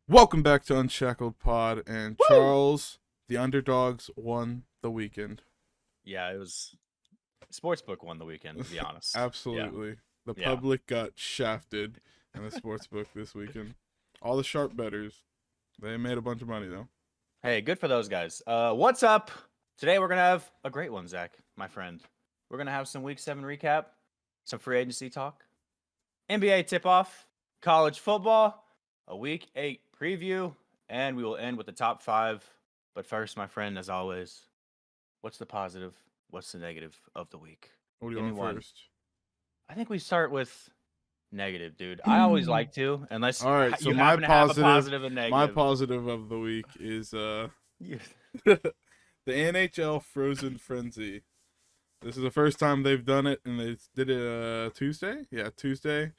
Welcome back to Unshackled Pod, and Woo! Charles, the underdogs won the weekend. Yeah, it was Sportsbook won the weekend, to be honest. Yeah, Absolutely. The yeah. public got shafted in the sports book this weekend. All the sharp bettors, they made a bunch of money though. Hey, good for those guys. What's up? Today we're gonna have a great one, Zach, my friend. We're gonna have some Week 7 recap, some free agency talk, NBA tip-off, college football, a Week 8 preview, and we will end with the top 5. But first, my friend, as always, what's the positive? What's the negative of the week? What do you Give me want one. first? I think we start with negative, dude. I always like to, unless All right, so you happen to have a positive and my negative. positive of the week is You- the NHL Frozen Frenzy. This is the first time they've done it, and they did it Tuesday. Yeah, Tuesday.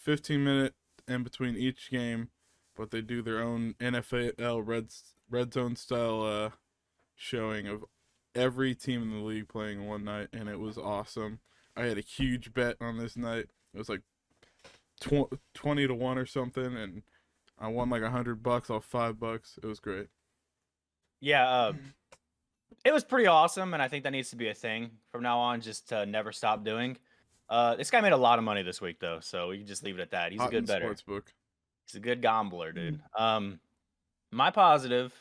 15-minute in between each game, but they do their own NFL red zone style showing of every team in the league playing one night, and it was awesome. I had a huge bet on this night. It was like 20 to 1 or something, and I won like $100 off $5. It was great. Yeah, it was pretty awesome, and I think that needs to be a thing from now on, just to never stop doing. This guy made a lot of money this week, though, so we can just leave it at that. He's a Hot in good bettor. sportsbook. He's a good gambler, dude. My positive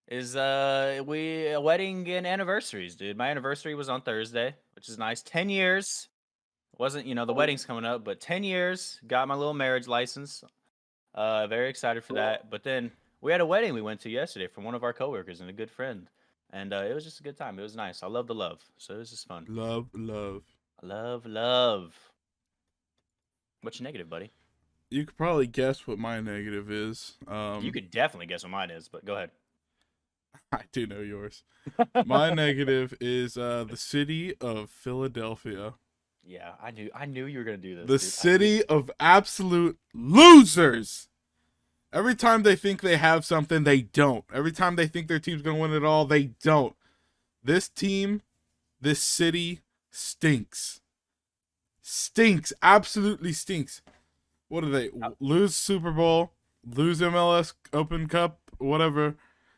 is we a wedding and anniversaries, dude. My anniversary was on Thursday, which is nice. 10 years. Wasn't the wedding's coming up, but 10 years. Got my little marriage license. Very excited for that. But then we had a wedding we went to yesterday from one of our coworkers and a good friend, and it was just a good time. It was nice. I love the love, so it was just fun. Love, love. Love, love. What's your negative, buddy? You could probably guess what my negative is. You could definitely guess what mine is, but go ahead. I do know yours. My negative is the city of Philadelphia. Yeah, I knew you were gonna do this, The dude. I knew. city of absolute losers. Every time they think they have something, they don't. Every time they think their team's going to win it all, they don't. This team, this city stinks. Stinks. Absolutely stinks. What do they lose Super Bowl, lose MLS Open Cup, whatever.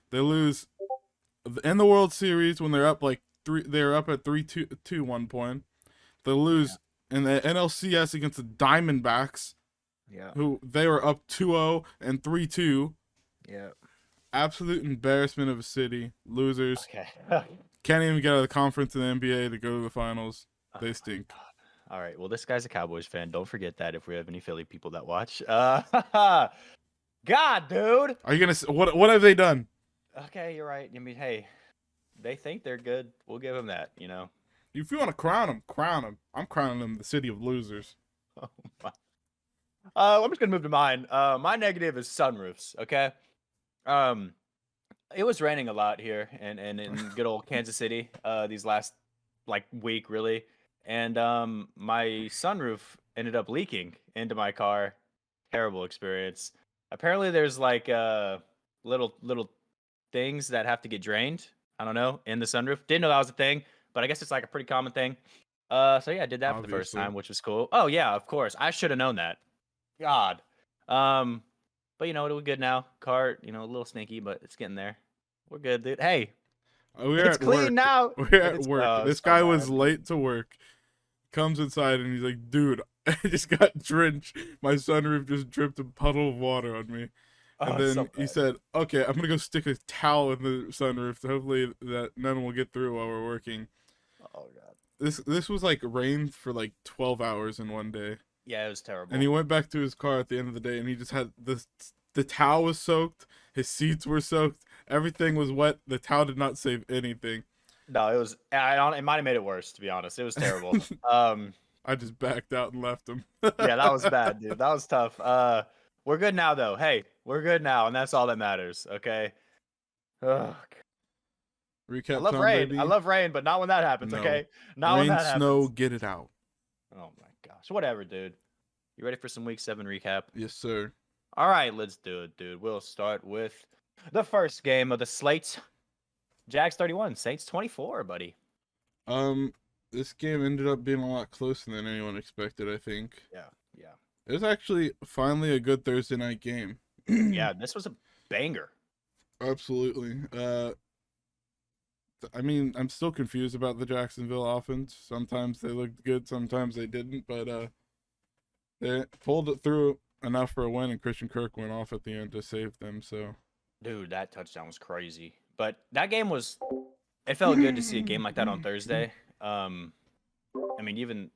They lose in the World Series when they're up like 3, they're up at 3-2 one point. They lose in the NLCS against the Diamondbacks, Yeah, who they were up 2-0 and 3-2. yeah. Absolute embarrassment of a city. Losers. Okay. Can't even get out of the conference in the NBA to go to the finals. Oh They my stink. God. All right. Well, this guy's a Cowboys fan. Don't forget that if we have any Philly people that watch. God, dude. Are you gonna? What have they done? Okay, you're right. I mean, hey, they think they're good. We'll give them that. If you want to crown them, crown them. I'm crowning them the city of losers. Oh my. I'm just gonna move to mine. My negative is sunroofs. Okay. Um, it was raining a lot here and in good old Kansas City. These last like week really, and my sunroof ended up leaking into my car. Terrible experience. Apparently, there's like little things that have to get drained. I don't know, in the sunroof. Didn't know that was a thing, but I guess it's like a pretty common thing. So yeah, I did that for the first Obviously. time, which was cool. Oh yeah, of course. I should have known that. God. Um, but we're good now. Car, a little sneaky, but it's getting there. We're good, dude. Hey, We're it's at clean work. now. We're And at it's work. This so guy was bad. late to work. Comes inside and he's like, "Dude, I just got drenched. My sunroof just dripped a puddle of water on me." Oh, And it's so then he bad. said, "Okay, I'm gonna go stick a towel in the sunroof. So hopefully that none will get through while we're working." Oh god. This was like rain for like 12 hours in one day. Yeah, it was And he terrible. went back to his car at the end of the day, and he just had the towel was soaked, his seats were soaked, everything was wet. The towel did not save anything. No, it was. It might have made it worse, to be honest. It was terrible. Um, I just backed out and left him. yeah, that was bad, dude. That was tough. We're good now, though. Hey, we're good now, and that's all that matters. Okay. Ugh. I Recap love time, rain. I baby. love rain, but not when that happens. No, Okay, not when rain, that snow, happens. get it out. Oh my gosh. Whatever, dude. You ready for some Week 7 recap? Yes, sir. All right, let's do it, dude. We'll start with the first game of the slate. Jags 31, Saints 24, buddy. Um, this game ended up being a lot closer than anyone expected. I think Yeah, yeah. it was actually finally a good Thursday night game. Yeah, this was a banger. Absolutely. I mean, I'm still confused about the Jacksonville offense. Sometimes they looked good, sometimes they didn't, but they pulled it through enough for a win, and Christian Kirk went off at the end to save them. So, Dude, that touchdown was crazy. But that game was it felt good to see a game like that on Thursday. I mean, even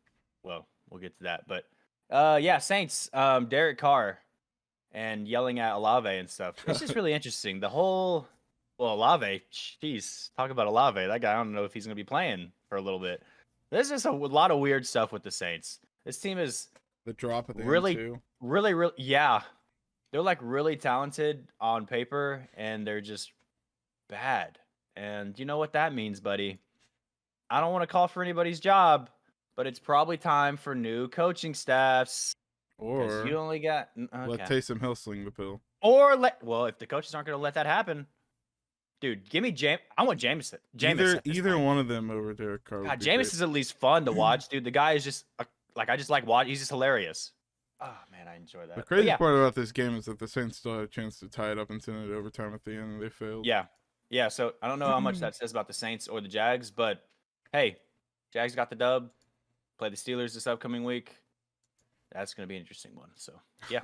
well, we'll get to that. But yeah, Saints, Derek Carr and yelling at Olave and stuff. It's just really interesting. The whole Olave, jeez, talk about Olave. That guy, I don't know if he's gonna be playing for a little bit. There's just a lot of weird stuff with the Saints. This team is the drop at the end really, too. really, yeah. They're like really talented on paper, and they're just bad. And you know what that means, buddy? I don't want to call for anybody's job, but it's probably time for new coaching staffs because Or you only got let okay. Taysom Hill sling the pill. Or if the coaches aren't going to let that happen, dude, give me James. I want Jameson. Jameis at this Either point. one of them over Derek Carr would God, be Jameis great. is at least fun to watch, dude. The guy is just like I just like watch. He's just hilarious. Oh man, I enjoy that. The But crazy yeah, part about this game is that the Saints still had a chance to tie it up and send it overtime at the end, and they failed. yeah. So I don't know how much that says about the Saints or the Jags, but hey, Jags got the dub. Play the Steelers this upcoming week. That's gonna be an interesting one. So yeah.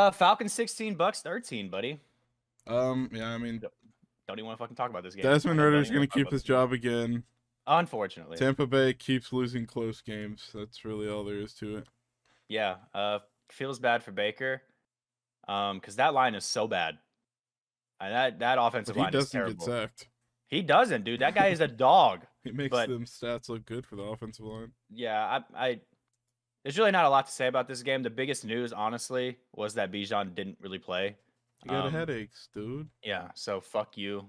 Falcons 16, Bucks 13, buddy. Yeah, I mean, Don't even want to fucking talk about this game. Desmond Don't Ritter's even going wanna to talk keep about his this game. job again. Unfortunately. Tampa Bay keeps losing close games. That's really all there is to it. Yeah. Feels bad for Baker. Because that line is so bad. And that offensive But he line is doesn't get terrible. sacked. He doesn't, dude. That guy is a dog. He makes But them stats look good for the offensive line. yeah, I there's really not a lot to say about this game. The biggest news, honestly, was that Bijan didn't really play. You got headaches, dude. Yeah, so fuck you,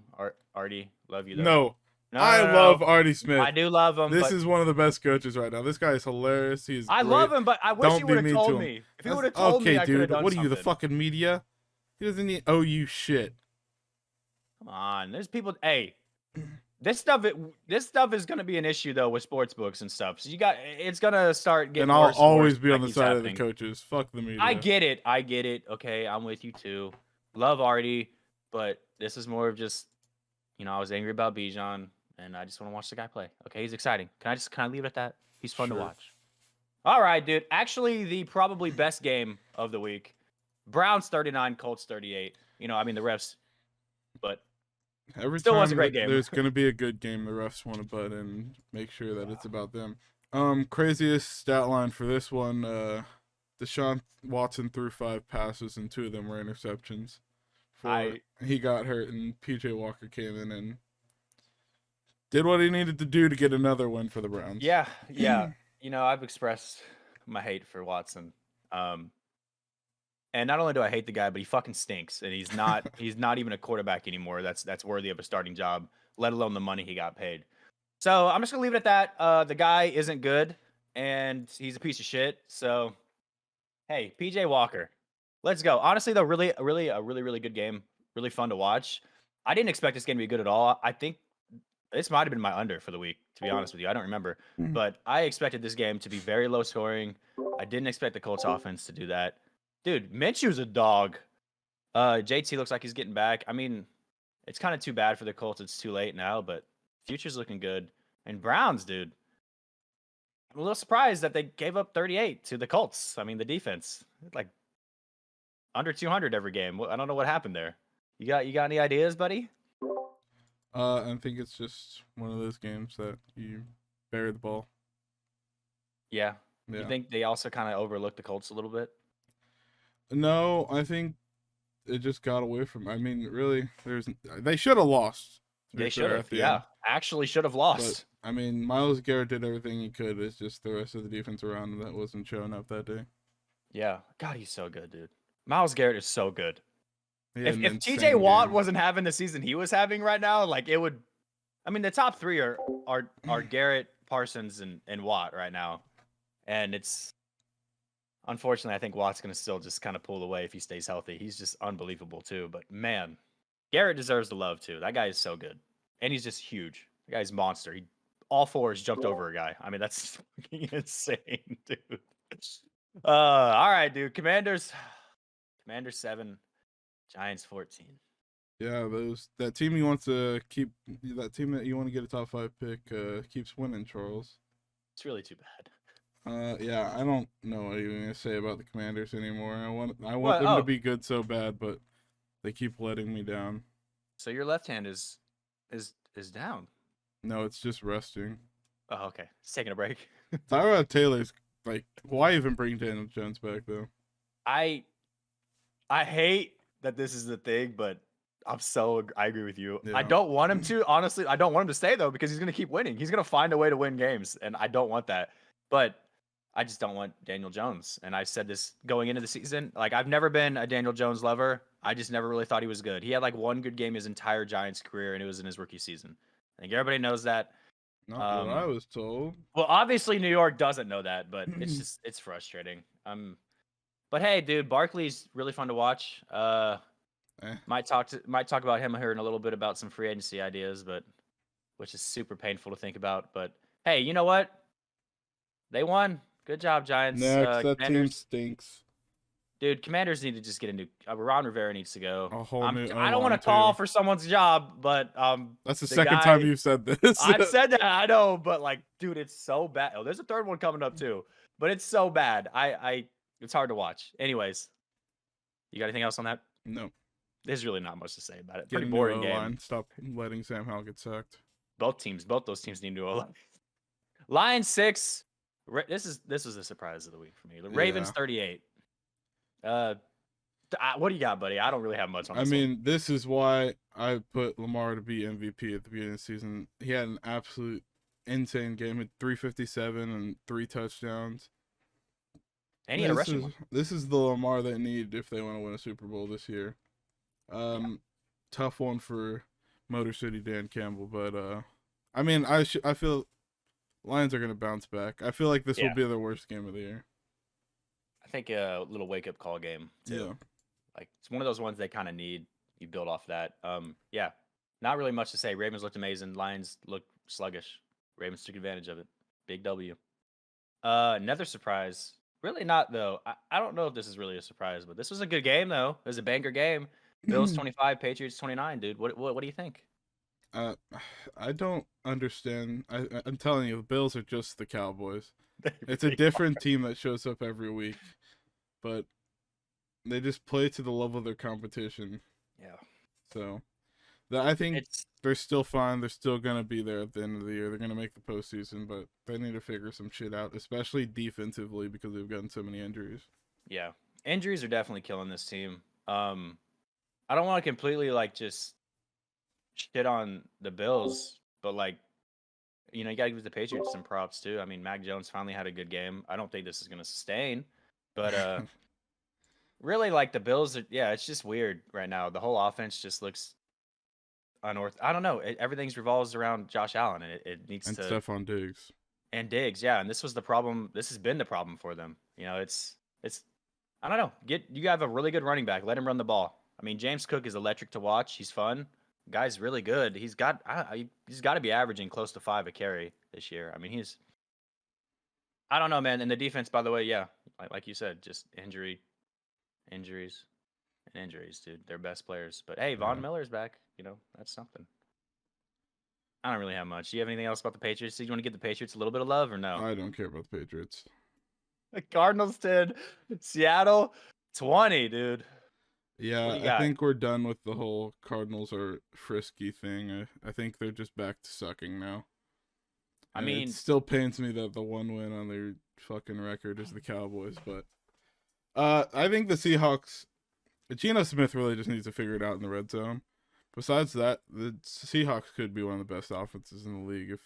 Artie. Love you though. No. No, I no, no, love no. Artie Smith. I do love him. This but is one of the best coaches right now. This guy is hilarious. He's I great. love him, but I wish Don't he be would have mean told to him. me. If he would have told me, I could have dude. done What are you, the something. fucking media? He doesn't need owe you shit. Come on, there's people. Hey, this stuff is gonna be an issue though with sports books and stuff. So it's gonna start getting And I'll worse. And always worse be on that the keeps side happening. of the coaches. Fuck the media. I get it. Okay, I'm with you too. Love Artie, but this is more of just, I was angry about Bijan, and I just want to watch the guy play. Okay, he's exciting. Can I leave it at that? He's fun to Sure. watch. All right, dude. Actually, the probably best game of the week. Browns 39, Colts 38. The refs, but Every still time was a great game. there's gonna be a good game, the refs want to butt in and make sure that it's about them. Craziest stat line for this one, Deshaun Watson threw 5 passes and 2 of them were interceptions. He got hurt and PJ Walker came in and did what he needed to do to get another win for the Browns. Yeah. I've expressed my hate for Watson. And not only do I hate the guy, but he fucking stinks, and he's not even a quarterback anymore. That's worthy of a starting job, let alone the money he got paid. So I'm just gonna leave it at that. The guy isn't good, and he's a piece of shit. So, hey, PJ Walker, let's go. Honestly, though, really good game. Really fun to watch. I didn't expect this game to be good at all. I think this might have been my under for the week, to be honest with you. I don't remember, but I expected this game to be very low scoring. I didn't expect the Colts offense to do that. Dude, Minshew's a dog. JT looks like he's getting back. I mean, it's kind of too bad for the Colts. It's too late now, but future's looking good. And Browns, dude, I'm a little surprised that they gave up 38 to the Colts. I mean, the defense, like under 200 every game. I don't know what happened there. You got any ideas, buddy? I think it's just one of those games that you bury the ball. Yeah. You think they also kind of overlooked the Colts a little bit? No, I think it just got away from. I mean, really, they should have lost. They should have. Yeah, actually should have lost. But, I mean, Myles Garrett did everything he could. It's just the rest of the defense around him that wasn't showing up that day. Yeah, God, he's so good, dude. Myles Garrett is so good. If TJ game. Watt wasn't having the season he was having right now, like it would. I mean, the top 3 are Garrett, Parsons, and Watt right now, and it's. Unfortunately, I think Watt's going to still just kind of pull away if he stays healthy. He's just unbelievable, too. But, man, Garrett deserves the love, too. That guy is so good. And he's just huge. The guy's a monster. All 4s jumped over a guy. I mean, that's fucking insane, dude. All right, dude. Commanders 7. Giants 14. Yeah, that team you want to keep, that team that you want to get a top 5 pick keeps winning, Charles. It's really too bad. Yeah, I don't know what you're gonna say about the Commanders anymore. I want What? them to Oh, be good so bad, but they keep letting me down. so your left hand is down. No, it's just resting. Oh, okay. It's taking a break. Tyrod Taylor's like, why even bring Daniel Jones back though? I hate that this is the thing, but I agree with you. I Yeah. don't want him to. Honestly, I don't want him to stay though because he's gonna keep winning. He's gonna find a way to win games, and I don't want that. But I just don't want Daniel Jones. And I said this going into the season. Like I've never been a Daniel Jones lover. I just never really thought he was good. He had like one good game his entire Giants career, and it was in his rookie season. I think everybody knows that. Not what I was told. Well, obviously New York doesn't know that, but it's frustrating. But hey, dude, Barkley's really fun to watch. Might talk about him here in a little bit about some free agency ideas, but which is super painful to think about. But hey, you know what? They won. Good job, Giants. Next, that team stinks. Dude, Commanders need to just get a new. Ron Rivera needs to go. A whole new. I don't want to call for someone's job, but that's the second time you've said this. I've said that, I know, but like, dude, it's so bad. Oh, there's a third one coming up too, but it's so bad. It's hard to watch. Anyways, you got anything else on that? No. There's really not much to say about it. Get Pretty boring game. Line. Stop letting Sam Howell get sacked. Both those teams need to go line. Lions 6. This was a surprise of the week for me. The Ravens 38. What do you got, buddy? I don't really have much on this. This is why I put Lamar to be MVP at the beginning of the season. He had an absolute insane game at 357 and 3 touchdowns. And he had a rushing one. This is the Lamar they need if they want to win a Super Bowl this year. Tough one for Motor City Dan Campbell, but I feel Lions are going to bounce back. I feel like this will be their worst game of the year. I think a little wake-up call game, too. Yeah. Like, it's one of those ones they kind of need. You build off that. Yeah, not really much to say. Ravens looked amazing. Lions looked sluggish. Ravens took advantage of it. Big W. Another surprise. Really not, though. I don't know if this is really a surprise, but this was a good game, though. It was a banger game. Bills 25, Patriots 29, dude. What do you think? I don't understand. I'm telling you, the Bills are just the Cowboys. It's a different team that shows up every week, but they just play to the level of their competition. Yeah. So, I think they're still fine. They're still going to be there at the end of the year. They're going to make the postseason, but they need to figure some shit out, especially defensively because they've gotten so many injuries. Yeah. Injuries are definitely killing this team. I don't want to completely just shit on the Bills, but you got to give the Patriots some props too. I mean, Mac Jones finally had a good game. I don't think this is going to sustain, but really the Bills are, it's just weird right now. The whole offense just looks unorthodox. I don't know. Everything's revolves around Josh Allen, and it needs to. And Stephon Diggs. And Diggs, yeah. And this was the problem. This has been the problem for them. It's. I don't know. You have a really good running back. Let him run the ball. I mean, James Cook is electric to watch. He's fun. Guy's really good. He's got to be averaging close to 5 a carry this year. I mean, I don't know, man. And the defense, by the way, yeah, like you said, just injuries, and injuries, dude. They're best players. But hey, Von Miller's back. That's something. I don't really have much. Do you have anything else about the Patriots? Do you want to give the Patriots a little bit of love or no? I don't care about the Patriots. The Cardinals 10, Seattle 20, dude. Yeah, I think we're done with the whole Cardinals are frisky thing. I think they're just back to sucking now. It still pains me that the one win on their fucking record is the Cowboys, but I think the Seahawks, Geno Smith really just needs to figure it out in the red zone. Besides that, the Seahawks could be one of the best offenses in the league if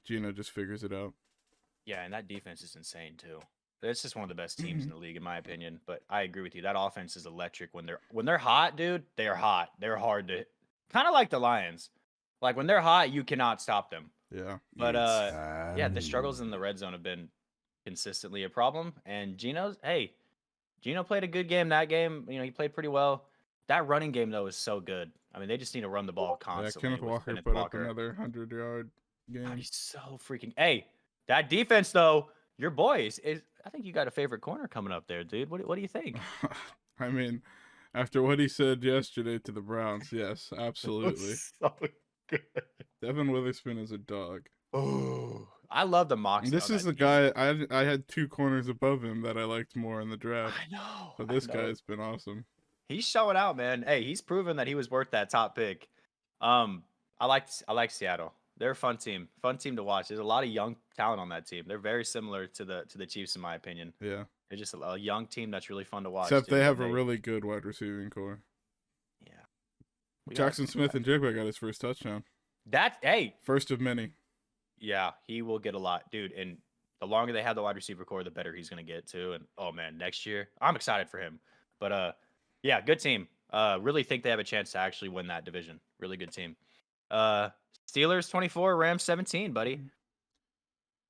Geno just figures it out. Yeah, and that defense is insane too. It's just one of the best teams in the league, in my opinion. But I agree with you. That offense is electric. When they're hot, dude, they are hot. They're hard to, kind of like the Lions. Like when they're hot, you cannot stop them. Yeah. But the struggles in the red zone have been consistently a problem. And Geno played a good game that game. He played pretty well. That running game though is so good. I mean, they just need to run the ball constantly. Yeah, Kenneth Walker put up another 100-yard game. Oh, he's so freaking. Hey, that defense though. Your boys I think you got a favorite corner coming up there, dude. What do you think? I mean, After what he said yesterday to the Browns, yes, It absolutely. was so good. Devin Witherspoon is a dog. Oh, I love the And moxie this on is that the team. guy I had 2 corners above him that I liked more in the draft. I know. But I this know. guy's been awesome. He's showing out, man. Hey, he's proven that he was worth that top pick. I like Seattle. They're a fun team. Fun team to watch. There's a lot of young talent on that team. They're very similar to the Chiefs in my opinion. Yeah. They're just a young team that's really fun to watch, Except they dude. have And a really good wide receiving core. yeah. We got Jackson Smith and Jigba got his first touchdown. hey, First of many. yeah, he will get a lot, dude. And the longer they have the wide receiver core, the better he's gonna get too. And oh man, next year, I'm excited for him. But yeah, good team. Really think they have a chance to actually win that division. Really good team. Uh, Steelers 24, Rams 17, buddy.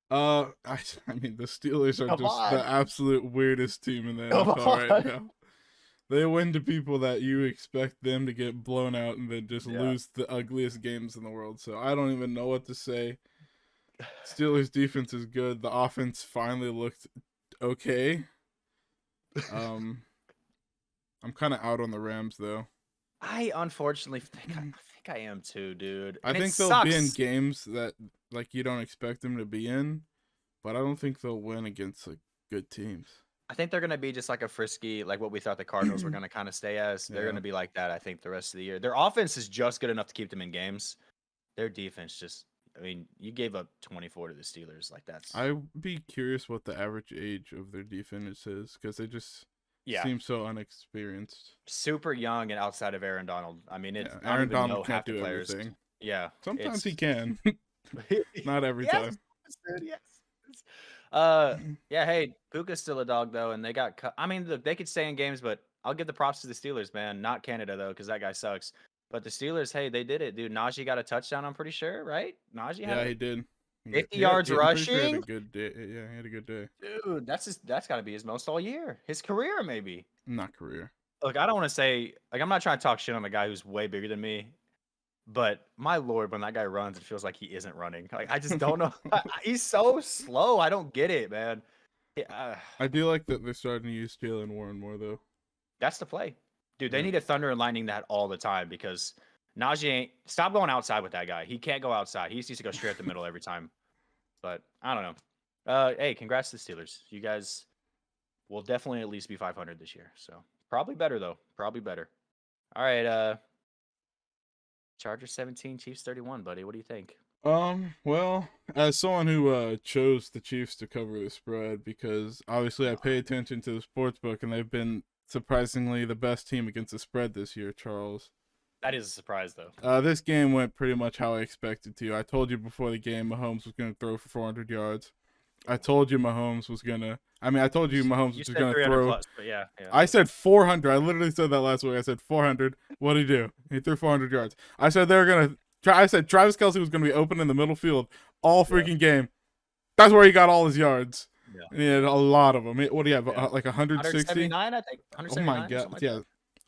I mean the Steelers are Come just on. the absolute weirdest team in the Come NFL right on. now. They win to people that you expect them to get blown out and then just Yeah. lose the ugliest games in the world. So I don't even know what to say. Steelers defense is good. The offense finally looked okay. I'm kind of out on the Rams though. I unfortunately think I am too, dude. I And think it they'll be in sucks. games that like you don't expect them to be in, but I don't think they'll win against like good teams. I think they're gonna be just like a frisky, like what we thought the Cardinals were gonna kind of stay as. They're Yeah. gonna be like that, I think, the rest of the year. Their offense is just good enough to keep them in games. Their defense just, I mean, you gave up 24 to the Steelers. Like that's I'd be curious what the average age of their defense is because they just yeah, seem so unexperienced. super young and outside of Aaron Donald. I mean, it's Yeah, I don't Aaron even know Donald half can't the do players. everything. Yeah, Sometimes it's he can, not every yes, time. dude, yes. Yeah, hey, Puka's still a dog though, and they got cut. I mean, look, they could stay in games, but I'll give the props to the Steelers, man. Not Canada though, because that guy sucks. But the Steelers, hey, they did it, dude. Najee got a touchdown. I'm pretty sure, right? Najee Yeah, had he did. 50 yards I'm pretty sure he had a rushing. good day. Yeah, he had a good day. Dude, that's got to be his most all year. His career, maybe. Not career. Look, I don't want to say like I'm not trying to talk shit on a guy who's way bigger than me, but my lord, when that guy runs, it feels like he isn't running. Like I just don't know. He's so slow. I don't get it, man. Yeah, I do like that they're starting to use Jalen Warren more though. that's the play, dude. They Yeah. need to thunder and lightning that all the time because Najee ain't. Stop going outside with that guy. He can't go outside. He just needs to go straight up the middle every time. But I don't know. Hey, congrats to the Steelers. You guys will definitely at least be 500 this year. So probably better though. Probably better. All right. Chargers 17, Chiefs 31, buddy. What do you think? Well, as someone who chose the Chiefs to cover the spread because obviously I pay attention to the sports book and they've been surprisingly the best team against the spread this year, Charles. That is a surprise though. This game went pretty much how I expected to. I told you before the game Mahomes was going to throw for 400 yards. I told you Mahomes was going to I told you Mahomes You was said going to 300 throw. plus, but yeah. I said 400. I literally said that last week. I said 400. What did he do? He threw 400 yards. I said they were going to I said Travis Kelce was going to be open in the middle field all freaking game. That's where he got all his yards. Yeah. And he had a lot of them. What do you have? Like 160? 179, I think. Oh my God. Yeah.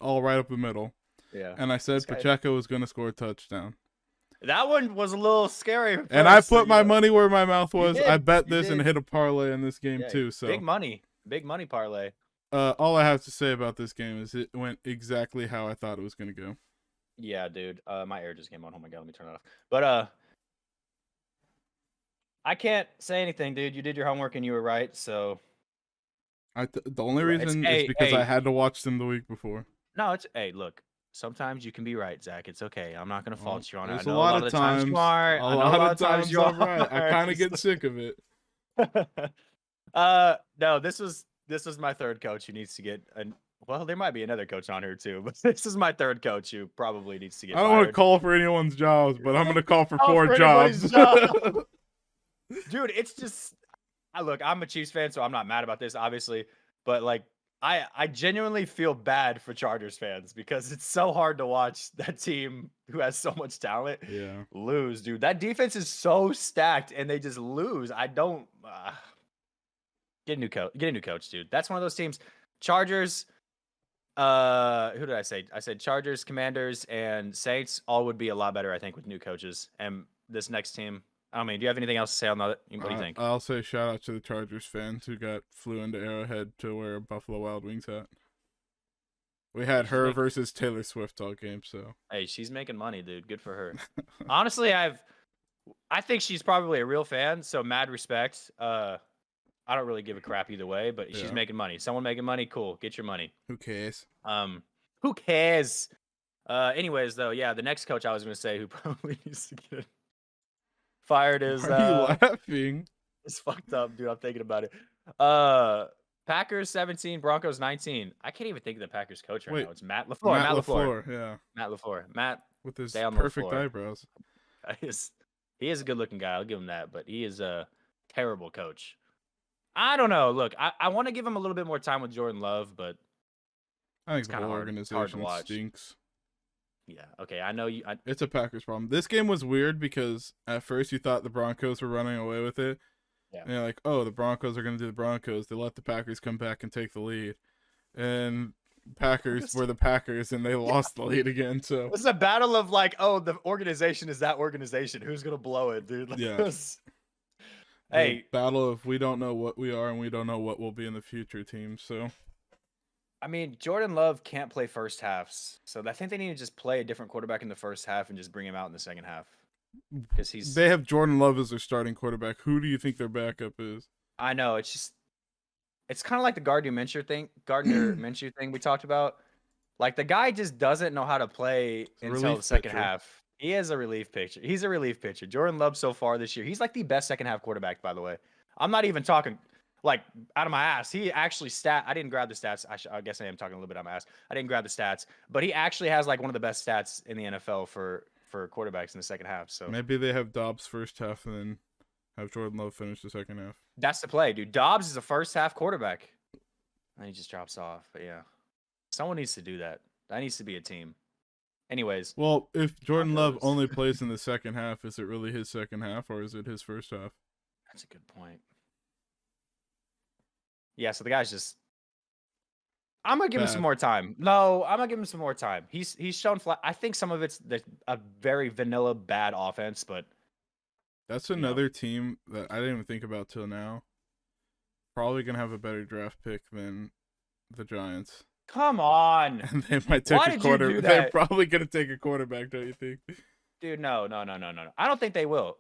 All right up the middle. Yeah. And I said Pacheco was going to score a touchdown. That one was a little scary. And I put my money where my mouth was. did. I bet You this and did. hit a parlay in this game too. So Big money parlay. all I have to say about this game is it went exactly how I thought it was going to go. Yeah, dude. My air just came on. Oh my God, let me turn it off. But I can't say anything, dude. You did your homework and you were right. So the only reason is because I had to watch them the week before. No, it's look. Sometimes you can be right, Zach. It's okay. I'm not gonna fault you on it. There's a lot of times you are. A lot of times you are right. I kind of get sick of it. No, this was my third coach who needs to get well, there might be another coach on here too, but this is my third coach who probably needs to get I don't want to call for anyone's jobs, but I'm going to call for 4 jobs. Dude, it's just look, I'm a Chiefs fan, so I'm not mad about this, obviously. But like I genuinely feel bad for Chargers fans because it's so hard to watch that team who has so much talent lose, dude. That defense is so stacked and they just lose. I don't get a new coach, dude. That's one of those teams. Chargers, who did I say? I said Chargers, Commanders, and Saints all would be a lot better, I think, with new coaches. And this next team, I mean, do you have anything else to say on that? What do you think? I'll say shout out to the Chargers fans who flew into Arrowhead to wear a Buffalo Wild Wings hat. We had She's her making, versus Taylor Swift all game, so. hey, she's making money, dude. Good for her. Honestly, I think she's probably a real fan, so mad respect. I don't really give a crap either way, but she's Yeah. making money. Someone making money, cool. Get your money. Who cares? Who cares? Anyways, though, yeah, the next coach I was gonna say who probably needs to get fired is Why are you laughing? it's fucked up, dude. I'm thinking about it. Packers 17, Broncos 19. I can't even think of the Packers coach right Wait, now. It's Matt LaFleur. Matt LaFleur, yeah. Matt LaFleur. Matt With his stay on perfect LaFleur. eyebrows. He is a good looking guy. I'll give him that, but he is a terrible coach. I don't know. Look, I want to give him a little bit more time with Jordan Love, but I think it's the kind of whole hard to organization watch. stinks. Yeah. Okay. I know you. It's a Packers problem. This game was weird because at first you thought the Broncos were running away with it. Yeah. And you're like, oh, the Broncos are going to do the Broncos. They let the Packers come back and take the lead. And Packers were the Packers, and they lost the lead again. So This is a battle of like, oh, the organization is that organization. Who's going to blow it, dude? Like, yeah. Hey. Battle of we don't know what we are and we don't know what will be in the future team. So. I mean, Jordan Love can't play first halves. So I think they need to just play a different quarterback in the first half and just bring him out in the second half. Because they have Jordan Love as their starting quarterback. Who do you think their backup is? I know it's kind of like the Gardner Minshew thing we talked about. Like the guy just doesn't know how to play until the second half. He is a relief pitcher. He's a relief pitcher. Jordan Love so far this year, he's like the best second half quarterback. By the way, I'm not even talking like out of my ass. He actually I didn't grab the stats. I guess I am talking a little bit out of my ass. I didn't grab the stats, but he actually has like one of the best stats in the NFL for quarterbacks in the second half. So maybe they have Dobbs first half and then have Jordan Love finish the second half. That's the play, dude. Dobbs is a first half quarterback. And he just drops off. But yeah. Someone needs to do that. That needs to be a team. Anyways. Well, if Jordan Love only plays in the second half, is it really his second half or is it his first half? That's a good point. Yeah, so the guy's just I'm gonna give him some more time. No, I'm gonna give him some more time. He's shown flat. I think some of it's a very vanilla bad offense, but that's another team that I didn't even think about till now. Probably gonna have a better draft pick than the Giants. Come on. And they might take a quarterback. They're probably gonna take a quarterback, don't you think? Dude, no. I don't think they will.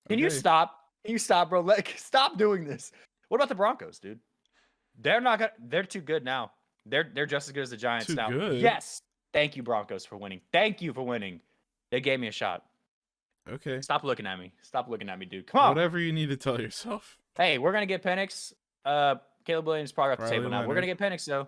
Can you stop? Can you stop, bro? Stop doing this. What about the Broncos, dude? They're too good now. They're just as good as the Giants now. Good. Yes. Thank you, Broncos, for winning. Thank you for winning. They gave me a shot. Okay. Stop looking at me. Stop looking at me, dude. Come on. Whatever you need to tell yourself. Hey, we're gonna get Penix. Caleb Williams probably off the table now. We're gonna get Penix though.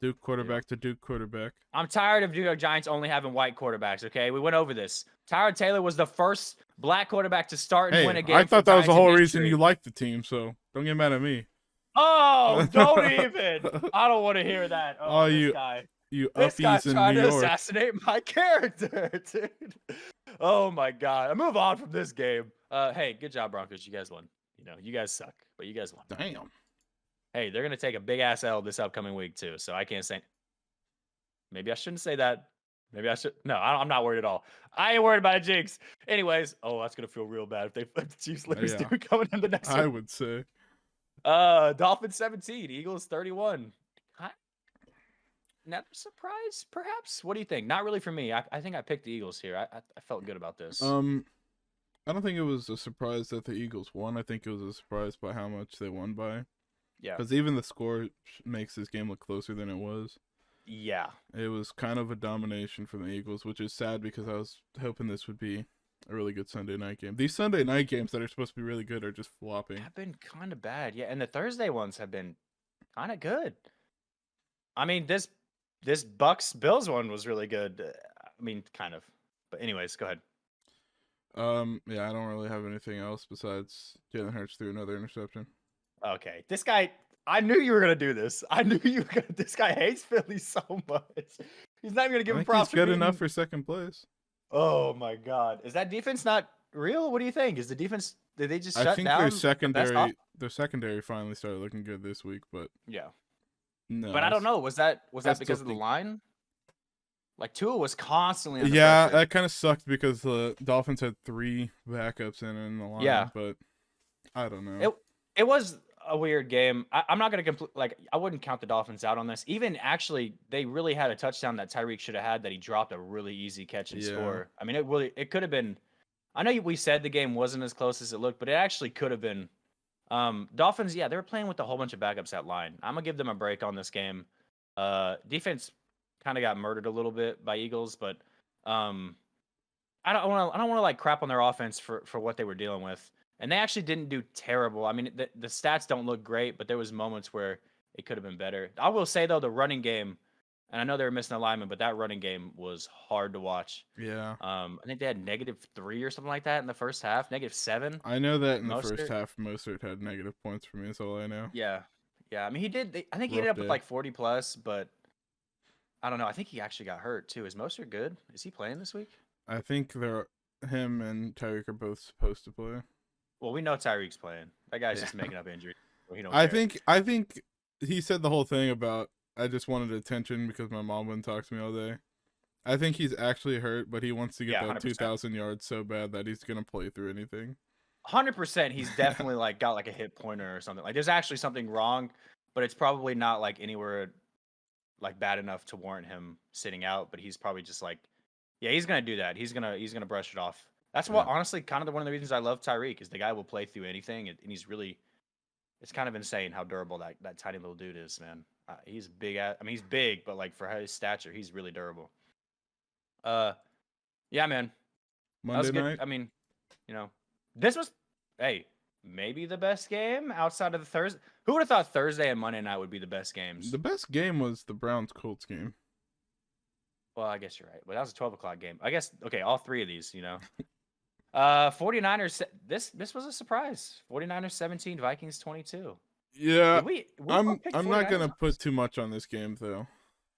Duke quarterback to Duke quarterback. I'm tired of Duke Giants only having white quarterbacks. Okay, we went over this. Tyrod Taylor was the first black quarterback to start and win a game. I thought that was the whole reason you liked the team, so don't get mad at me. Oh, don't even. I don't want to hear that. Oh, this guy. This guy's trying to assassinate my character, dude. Oh my God. I move on from this game. Hey, good job, Broncos. You guys won. You know, you guys suck, but you guys won. Damn. Hey, they're gonna take a big ass L this upcoming week too, so I can't say. Maybe I shouldn't say that. Maybe I should. No, I'm not worried at all. I ain't worried about a jinx. Anyways, that's gonna feel real bad if the Chiefs lose. Yeah. Coming in the next one. I would say. Dolphins 17, Eagles 31. Another surprise, perhaps. What do you think? Not really for me. I think I picked the Eagles here. I felt good about this. I don't think it was a surprise that the Eagles won. I think it was a surprise by how much they won by. Yeah. Because even the score makes this game look closer than it was. Yeah. It was kind of a domination from the Eagles, which is sad because I was hoping this would be a really good Sunday night game. These Sunday night games that are supposed to be really good are just flopping. Have been kind of bad. Yeah, and the Thursday ones have been kind of good. I mean, this Bucks-Bills one was really good. I mean, kind of. But anyways, go ahead. Yeah, I don't really have anything else besides Jalen Hurts threw another interception. Okay. This guy, I knew you were going to do this. I knew you were going to. This guy hates Philly so much. He's not even going to give him props. He's good enough for second place. Oh, my God. Is that defense not real? What do you think? Is the defense, did they just shut down? I think their secondary finally started looking good this week, but. Yeah. No. But I don't know. Was that because of the line? Like Tua was constantly under pressure. Pressure. That kind of sucked because the Dolphins had 3 backups in the line. Yeah. But I don't know. It was a weird game. I'm not gonna I wouldn't count the Dolphins out on this. Even actually, they really had a touchdown that Tyreek should have had that he dropped a really easy catch and Yeah. score. I mean, it could have been. I know we said the game wasn't as close as it looked, but it actually could have been. Dolphins, yeah, they were playing with a whole bunch of backups at line. I'm gonna give them a break on this game. Defense kind of got murdered a little bit by Eagles, but um, I don't want to like crap on their offense for what they were dealing with. And they actually didn't do terrible. I mean, the stats don't look great, but there was moments where it could have been better. I will say though, the running game, and I know they were missing alignment, but that running game was hard to watch. Yeah. I think they had -3 or something like that in the first half, -7. I know that in the first Mostert, half, Mostert had negative points for me. That's all I know. yeah, yeah. I mean, I think he ended Rough up with day. like 40 plus, but I don't know. I think he actually got hurt too. Is Mostert good? Is he playing this week? I think him and Tyreek are both supposed to play. Well, we know Tyreek's playing. That guy's Yeah. just making up injuries. So he don't I care. think he said the whole thing about I just wanted attention because my mom wouldn't talk to me all day. I think he's actually hurt, but he wants to get Yeah, that 100%. 2,000 yards so bad that he's gonna play through anything. 100%. He's definitely like got like a hit pointer or something. Like there's actually something wrong, but it's probably not like anywhere like bad enough to warrant him sitting out. But he's probably just like, yeah, he's gonna do that. He's gonna brush it off. That's what Yeah. honestly kind of one of the reasons I love Tyreek is the guy will play through anything, and he's really. It's kind of insane how durable that tiny little dude is, man. He's big. I mean, he's big, but like for his stature, he's really durable. Uh, yeah, man. That was Monday good. night. I mean, this was, hey, maybe the best game outside of the Thursday. Who would have thought Thursday and Monday night would be the best games? The best game was the Browns Colts game. Well, I guess you're right. But that was a 12 o'clock game. I guess, okay, all three of these, 49ers, this was a surprise. 49ers 17, Vikings 22. Yeah. We I'm both picked not 49ers gonna on put this? too much on this game though.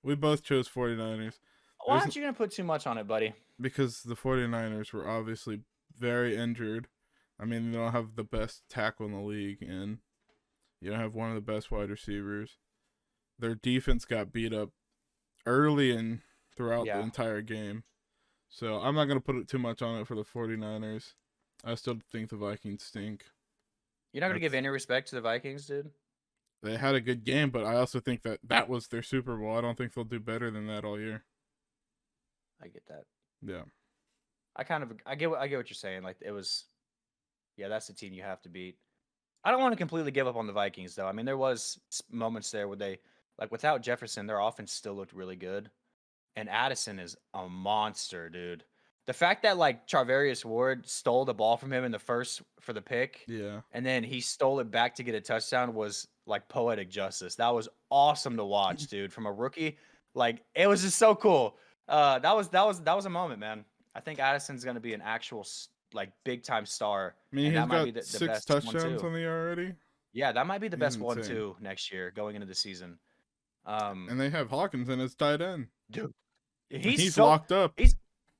We both chose 49ers. Why There's- aren't you going to put too much on it, buddy? because the 49ers were obviously very injured. I mean, they don't have the best tackle in the league, and you don't have one of the best wide receivers. Their defense got beat up early and throughout the Yeah. entire game. So I'm not going to put it too much on it for the 49ers. I still think the Vikings stink. You're not going to give That's- any respect to the Vikings, dude? They had a good game, but I also think that was their Super Bowl. I don't think they'll do better than that all year. I get that. Yeah. I get what you're saying. Like it was, yeah, that's the team you have to beat. I don't want to completely give up on the Vikings though. I mean, there was moments there where they like without Jefferson, their offense still looked really good, and Addison is a monster, dude. The fact that like Charvarius Ward stole the ball from him in the first for the pick, Yeah. and then he stole it back to get a touchdown was like poetic justice. That was awesome to watch, dude. From a rookie, like it was just so cool. That was a moment, man. I think Addison's gonna be an actual like big time star. I mean, And he's that might got be the 6 best touchdowns 1-2. on the year already. Yeah, that might be the He's best insane. 1-2 next year going into the season. And they have Hawkins in as tight end. Dude, And he's he's locked up.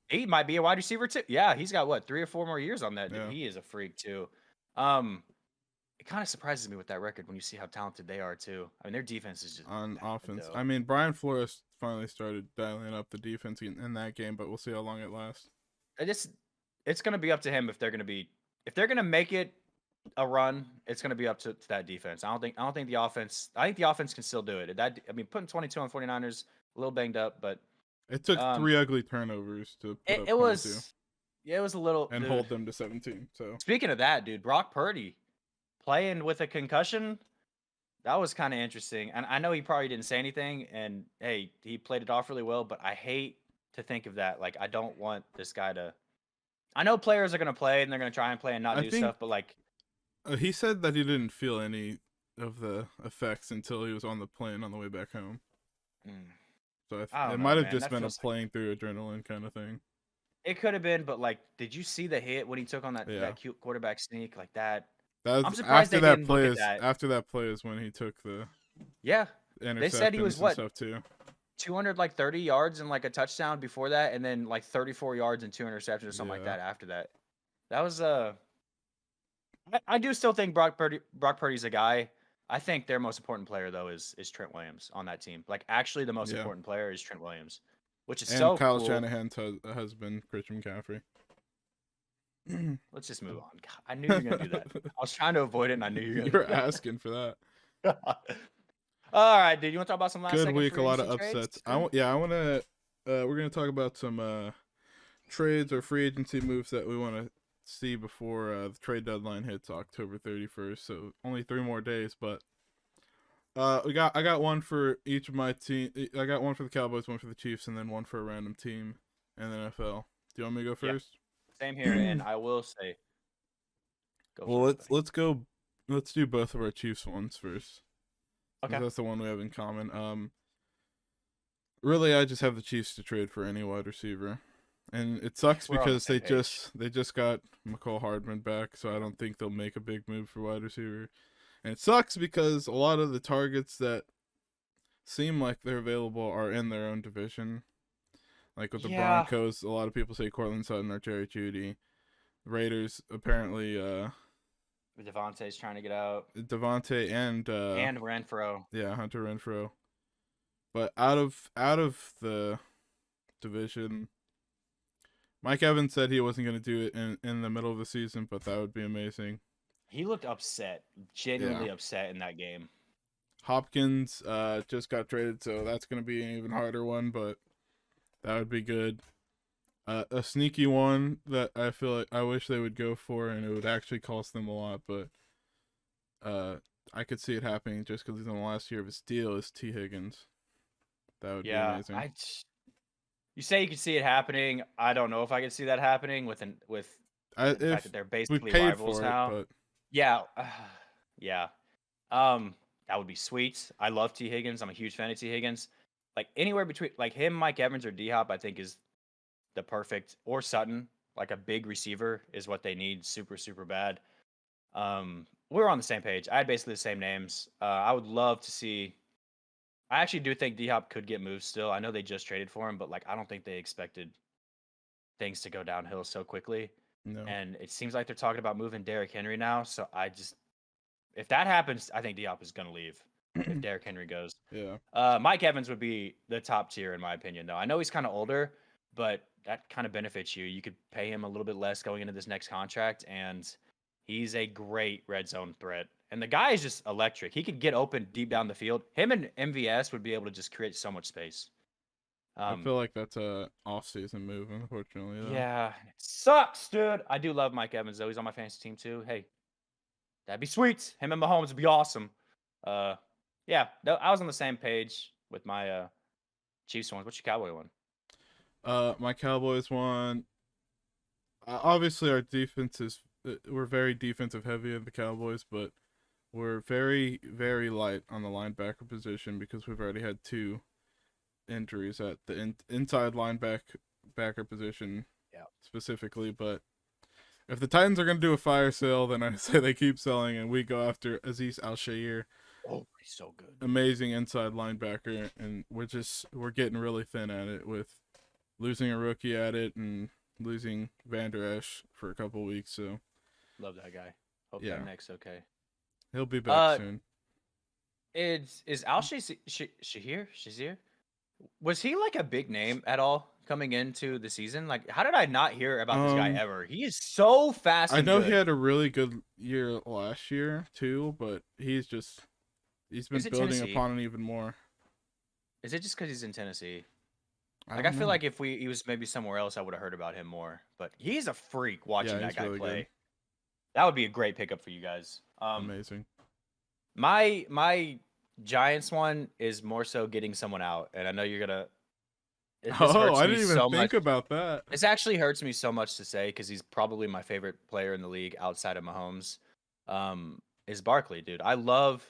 he might be a wide receiver too. Yeah, he's got what 3 or 4 more years on that. Dude. Yeah. He is a freak too. It kind of surprises me with that record when you see how talented they are too. I mean, their defense is just On bad, offense. though. I mean, Brian Flores finally started dialing up the defense in that game, but we'll see how long it lasts. It's gonna be up to him if they're gonna make it a run. It's gonna be up to that defense. I don't think the offense. I think the offense can still do it. Putting 22 on 49ers a little banged up, but It took Um, 3 ugly turnovers to put up it 22 was yeah, it was a little. and Dude, hold them to 17. So speaking of that, dude, Brock Purdy playing with a concussion. That was kind of interesting. And I know he probably didn't say anything. And hey, he played it off really well. But I hate to think of that. Like, I don't want this guy to. I know players are going to play and they're going to try and play and not I do think- stuff. But like, he said that he didn't feel any of the effects until he was on the plane on the way back home. mm, So I don't it know, might have man. just That been a feels like- playing through adrenaline kind of thing. it could have been. But like, did you see the hit when he took on that Yeah. cute quarterback sneak like that? That I'm was surprised after they that didn't play look at is that. after that play is when he took the Yeah, interceptions said he was, and what, stuff too. 230 yards and like a touchdown before that, and then like 34 yards and 2 interceptions or something like Yeah. that after that. That was I do still think Brock Purdy's a guy. I think their most important player though is Trent Williams on that team. Like actually the most Yeah. important player is Trent Williams, which is And so Kyle cool. Shanahan's husband, Christian McCaffrey. Let's just move on. God, I knew you were gonna do that. I was trying to avoid it, and I knew you were gonna You're do that. asking for that. All right, dude. You want to talk about some last Good second week, a free lot of agency trades? upsets. I want to. We're gonna talk about some trades or free agency moves that we want to see before the trade deadline hits October 31st. So only 3 more days, but I got one for each of my team. I got one for the Cowboys, one for the Chiefs, and then one for a random team in the NFL. Do you want me to go Yeah, first? same here. And I will say, go Well, first, buddy. let's go. Let's do both of our Chiefs ones first. Okay. That's the one we have in common. Really, I just have the Chiefs to trade for any wide receiver, and it sucks We're on the because same page. they just got McCall Hardman back, so I don't think they'll make a big move for wide receiver. And it sucks because a lot of the targets that seem like they're available are in their own division. Like with the Yeah. Broncos, a lot of people say Cortland Sutton or Jerry Jeudy. The Raiders apparently Devontae's trying to get out. Devontae and Renfro. yeah, Hunter Renfro. But out of the division, Mike Evans said he wasn't going to do it in the middle of the season, but that would be amazing. He looked upset, genuinely upset in that game. Hopkins just got traded, so that's going to be an even harder one, but that would be good. A sneaky one that I feel like I wish they would go for, and it would actually cost them a lot, but I could see it happening just because he's on the last year of his deal, is T. Higgins. That would be amazing. You say you could see it happening. I don't know if I could see that happening with the fact that they're basically rivals now. But... Yeah, yeah. That would be sweet. I love T. Higgins. I'm a huge fan of T. Higgins. Like anywhere between like him, Mike Evans, or D Hop, I think is the perfect, or Sutton. Like a big receiver is what they need, super super bad. We're on the same page. I had basically the same names. I would love to see. I actually do think D Hop could get moved still. I know they just traded for him, but like I don't think they expected things to go downhill so quickly. No. And it seems like they're talking about moving Derrick Henry now. So if that happens, I think D Hop is going to leave if Derrick Henry goes. Yeah. Mike Evans would be the top tier in my opinion, though. I know he's kind of older, but that kind of benefits you. You could pay him a little bit less going into this next contract, and he's a great red zone threat. And the guy is just electric. He could get open deep down the field. Him and MVS would be able to just create so much space. I feel like that's a off-season move, unfortunately. Though. Yeah, it sucks, dude. I do love Mike Evans, though. He's on my fantasy team, too. Hey, that'd be sweet. Him and Mahomes would be awesome. Yeah, I was on the same page with my Chiefs ones. What's your Cowboy one? My Cowboys one. Obviously, our defense is we're very defensive heavy in the Cowboys, but we're very very light on the linebacker position because we've already had 2 injuries at the inside linebacker position, specifically. But if the Titans are going to do a fire sale, then I say they keep selling and we go after Azeez Al-Shaair. Oh, he's so good. Amazing inside linebacker, and we're getting really thin at it with losing a rookie at it and losing Van Der Esch for a couple weeks. So love that guy. Hope that neck's okay. He'll be back soon. Is Shazier? Was he like a big name at all coming into the season? Like, how did I not hear about this guy ever? He is so fast. I know he had a really good year last year too, but he's been building upon it even more. Is it just because he's in Tennessee? I feel like if he was maybe somewhere else, I would have heard about him more. But he's a freak watching that guy really play. Good. That would be a great pickup for you guys. Amazing. My Giants one is more so getting someone out, and I know you're gonna. I didn't even think about that. This actually hurts me so much to say because he's probably my favorite player in the league outside of Mahomes. Is Barkley, dude? I love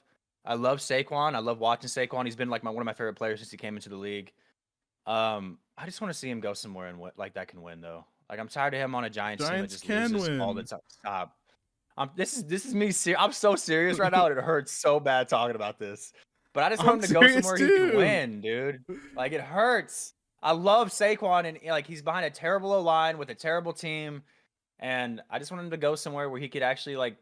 Saquon. I love watching Saquon. He's been like one of my favorite players since he came into the league. I just want to see him go somewhere and like that can win though. Like I'm tired of him on a Giants team that just loses win all the time. Stop. This is me. I'm so serious right now, and it hurts so bad talking about this. But I just want him to go somewhere he can win, dude. Like it hurts. I love Saquon, and like he's behind a terrible O-line with a terrible team, and I just want him to go somewhere where he could actually like.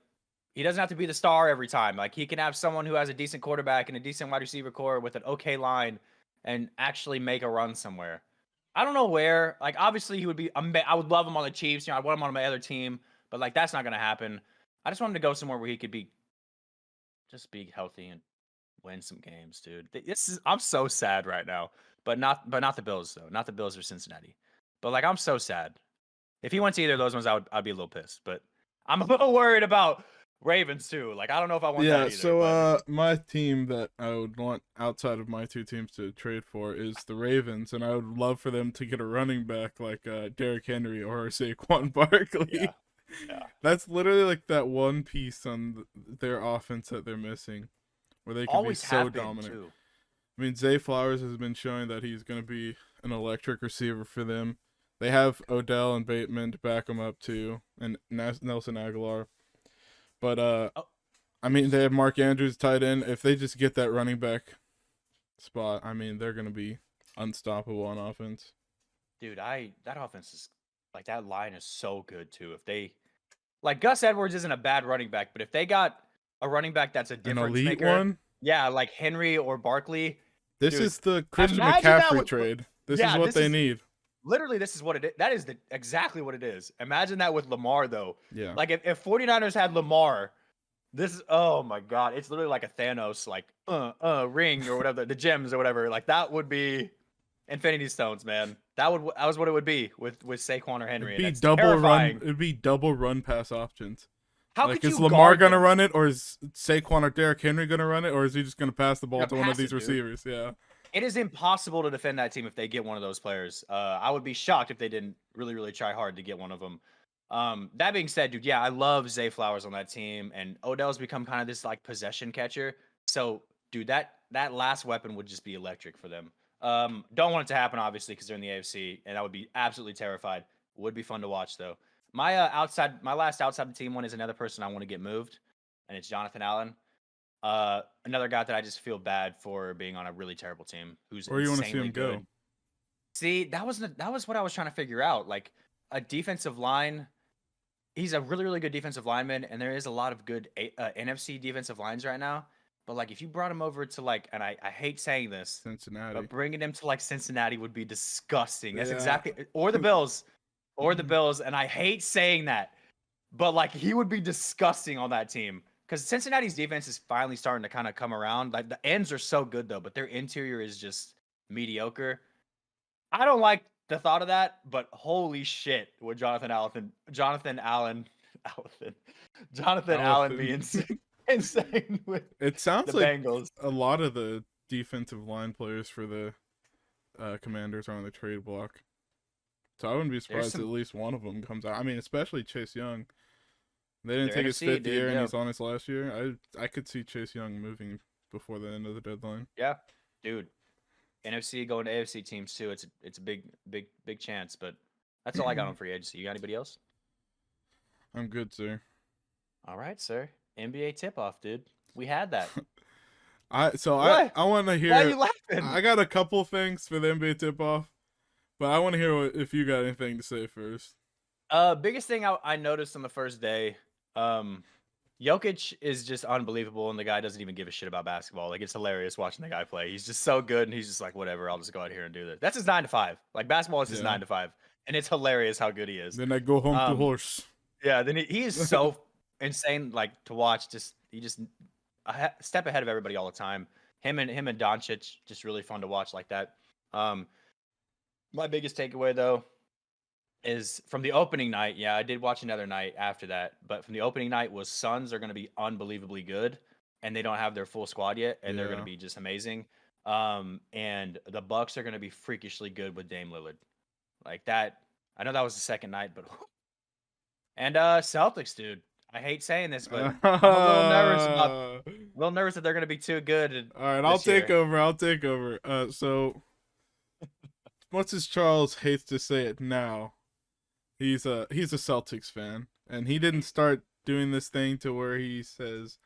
He doesn't have to be the star every time. Like he can have someone who has a decent quarterback and a decent wide receiver core with an okay line, and actually make a run somewhere. I don't know where. Like, obviously, he would be. I would love him on the Chiefs. You know, I want him on my other team, but like that's not gonna happen. I just want him to go somewhere where he could be healthy and win some games, dude. I'm so sad right now. But not the Bills though. Not the Bills or Cincinnati. But like I'm so sad. If he went to either of those ones, I'd be a little pissed. But I'm a little worried about Ravens too. Like I don't know if I want that Yeah, either. so But my team that I would want outside of my two teams to trade for is the Ravens, and I would love for them to get a running back like Derrick Henry or Saquon Barkley. yeah, yeah. That's literally like that one piece on their offense that they're missing, where they could be Always so have been dominant. too. I mean, Zay Flowers has been showing that he's going to be an electric receiver for them. They have Odell and Bateman to back him up too, and Nelson Aguilar. But Oh, I mean, they have Mark Andrews tight end. If they just get that running back spot, I mean, they're going to be unstoppable on offense. dude, that offense is like that line is so good too. If they like Gus Edwards isn't a bad running back, but if they got a running back that's a An difference elite maker, one? yeah, like Henry or Barkley. This Dude, is the Christian imagine that McCaffrey with- trade. This yeah, is what this they is- need. Literally, this is what it is. That is exactly what it is. Imagine that with Lamar though. Yeah. Like if 49ers had Lamar, this is oh my god, it's literally like a Thanos like ring or whatever, the gems or whatever. Like that would be Infinity Stones, man. That was what it would be with Saquon or Henry. It'd be and that's double terrifying. run. It'd be double run pass options. How Like, could is you Lamar guard gonna them? run it, or is Saquon or Derrick Henry gonna run it, or is he just gonna pass the ball Yeah, to one of pass these it, dude. receivers? Yeah. It is impossible to defend that team if they get one of those players. I would be shocked if they didn't really, really try hard to get one of them. That being said, dude, yeah, I love Zay Flowers on that team, and Odell's become kind of this like possession catcher. So, dude, that last weapon would just be electric for them. Don't want it to happen, obviously, because they're in the AFC, and I would be absolutely terrified. Would be fun to watch though. My last outside the team one is another person I want to get moved, and it's Jonathan Allen. Another guy that I just feel bad for being on a really terrible team who's Where you want to see insanely him good. go? See, that was what I was trying to figure out. Like a defensive line, he's a really really good defensive lineman, and there is a lot of good NFC defensive lines right now. But like if you brought him over to like, and I hate saying this, Cincinnati. but bringing him to like Cincinnati would be disgusting. That's Yeah. exactly or the Bills, and I hate saying that, but like he would be disgusting on that team. Because Cincinnati's defense is finally starting to kind of come around. Like the ends are so good though, but their interior is just mediocre. I don't like the thought of that, but holy shit, would Jonathan Allen be insane with It sounds the like Bengals. a lot of the defensive line players for the Commanders are on the trade block. So I wouldn't be surprised if at least one of them comes out. I mean, especially Chase Young. They didn't They're take his NFC, fifth dude, year, and yeah. he's on his last year. I could see Chase Young moving before the end of the deadline. Yeah, dude. NFC going to AFC teams too. It's a big chance, but that's all I got on free agency. You got anybody else? I'm good, sir. All right, sir. NBA tip off, dude. We had that. I What? want to hear. Why are you laughing? I got a couple things for the NBA tip off, but I want to hear if you got anything to say first. Biggest thing I noticed on the first day, Jokic is just unbelievable, and the guy doesn't even give a shit about basketball. Like it's hilarious watching the guy play. He's just so good, and he's just like, whatever, I'll just go out here and do this. That's his 9 to 5. Like basketball is his 9 to 5, and it's hilarious how good he is. Then I go home to horse. Yeah, then he is so insane, like to watch. He just a step ahead of everybody all the time. Him and Doncic just really fun to watch like that. My biggest takeaway though is from the opening night. Yeah, I did watch another night after that, but from the opening night was Suns are going to be unbelievably good, and they don't have their full squad yet, and they're going to be just amazing. And the Bucks are going to be freakishly good with Dame Lillard, like that. I know that was the second night, but and Celtics, dude. I hate saying this, but I'm a little nervous that they're going to be too good. All right, I'll take over. So much as Charles hates to say it now, he's a Celtics fan, and he didn't start doing this thing to where he says,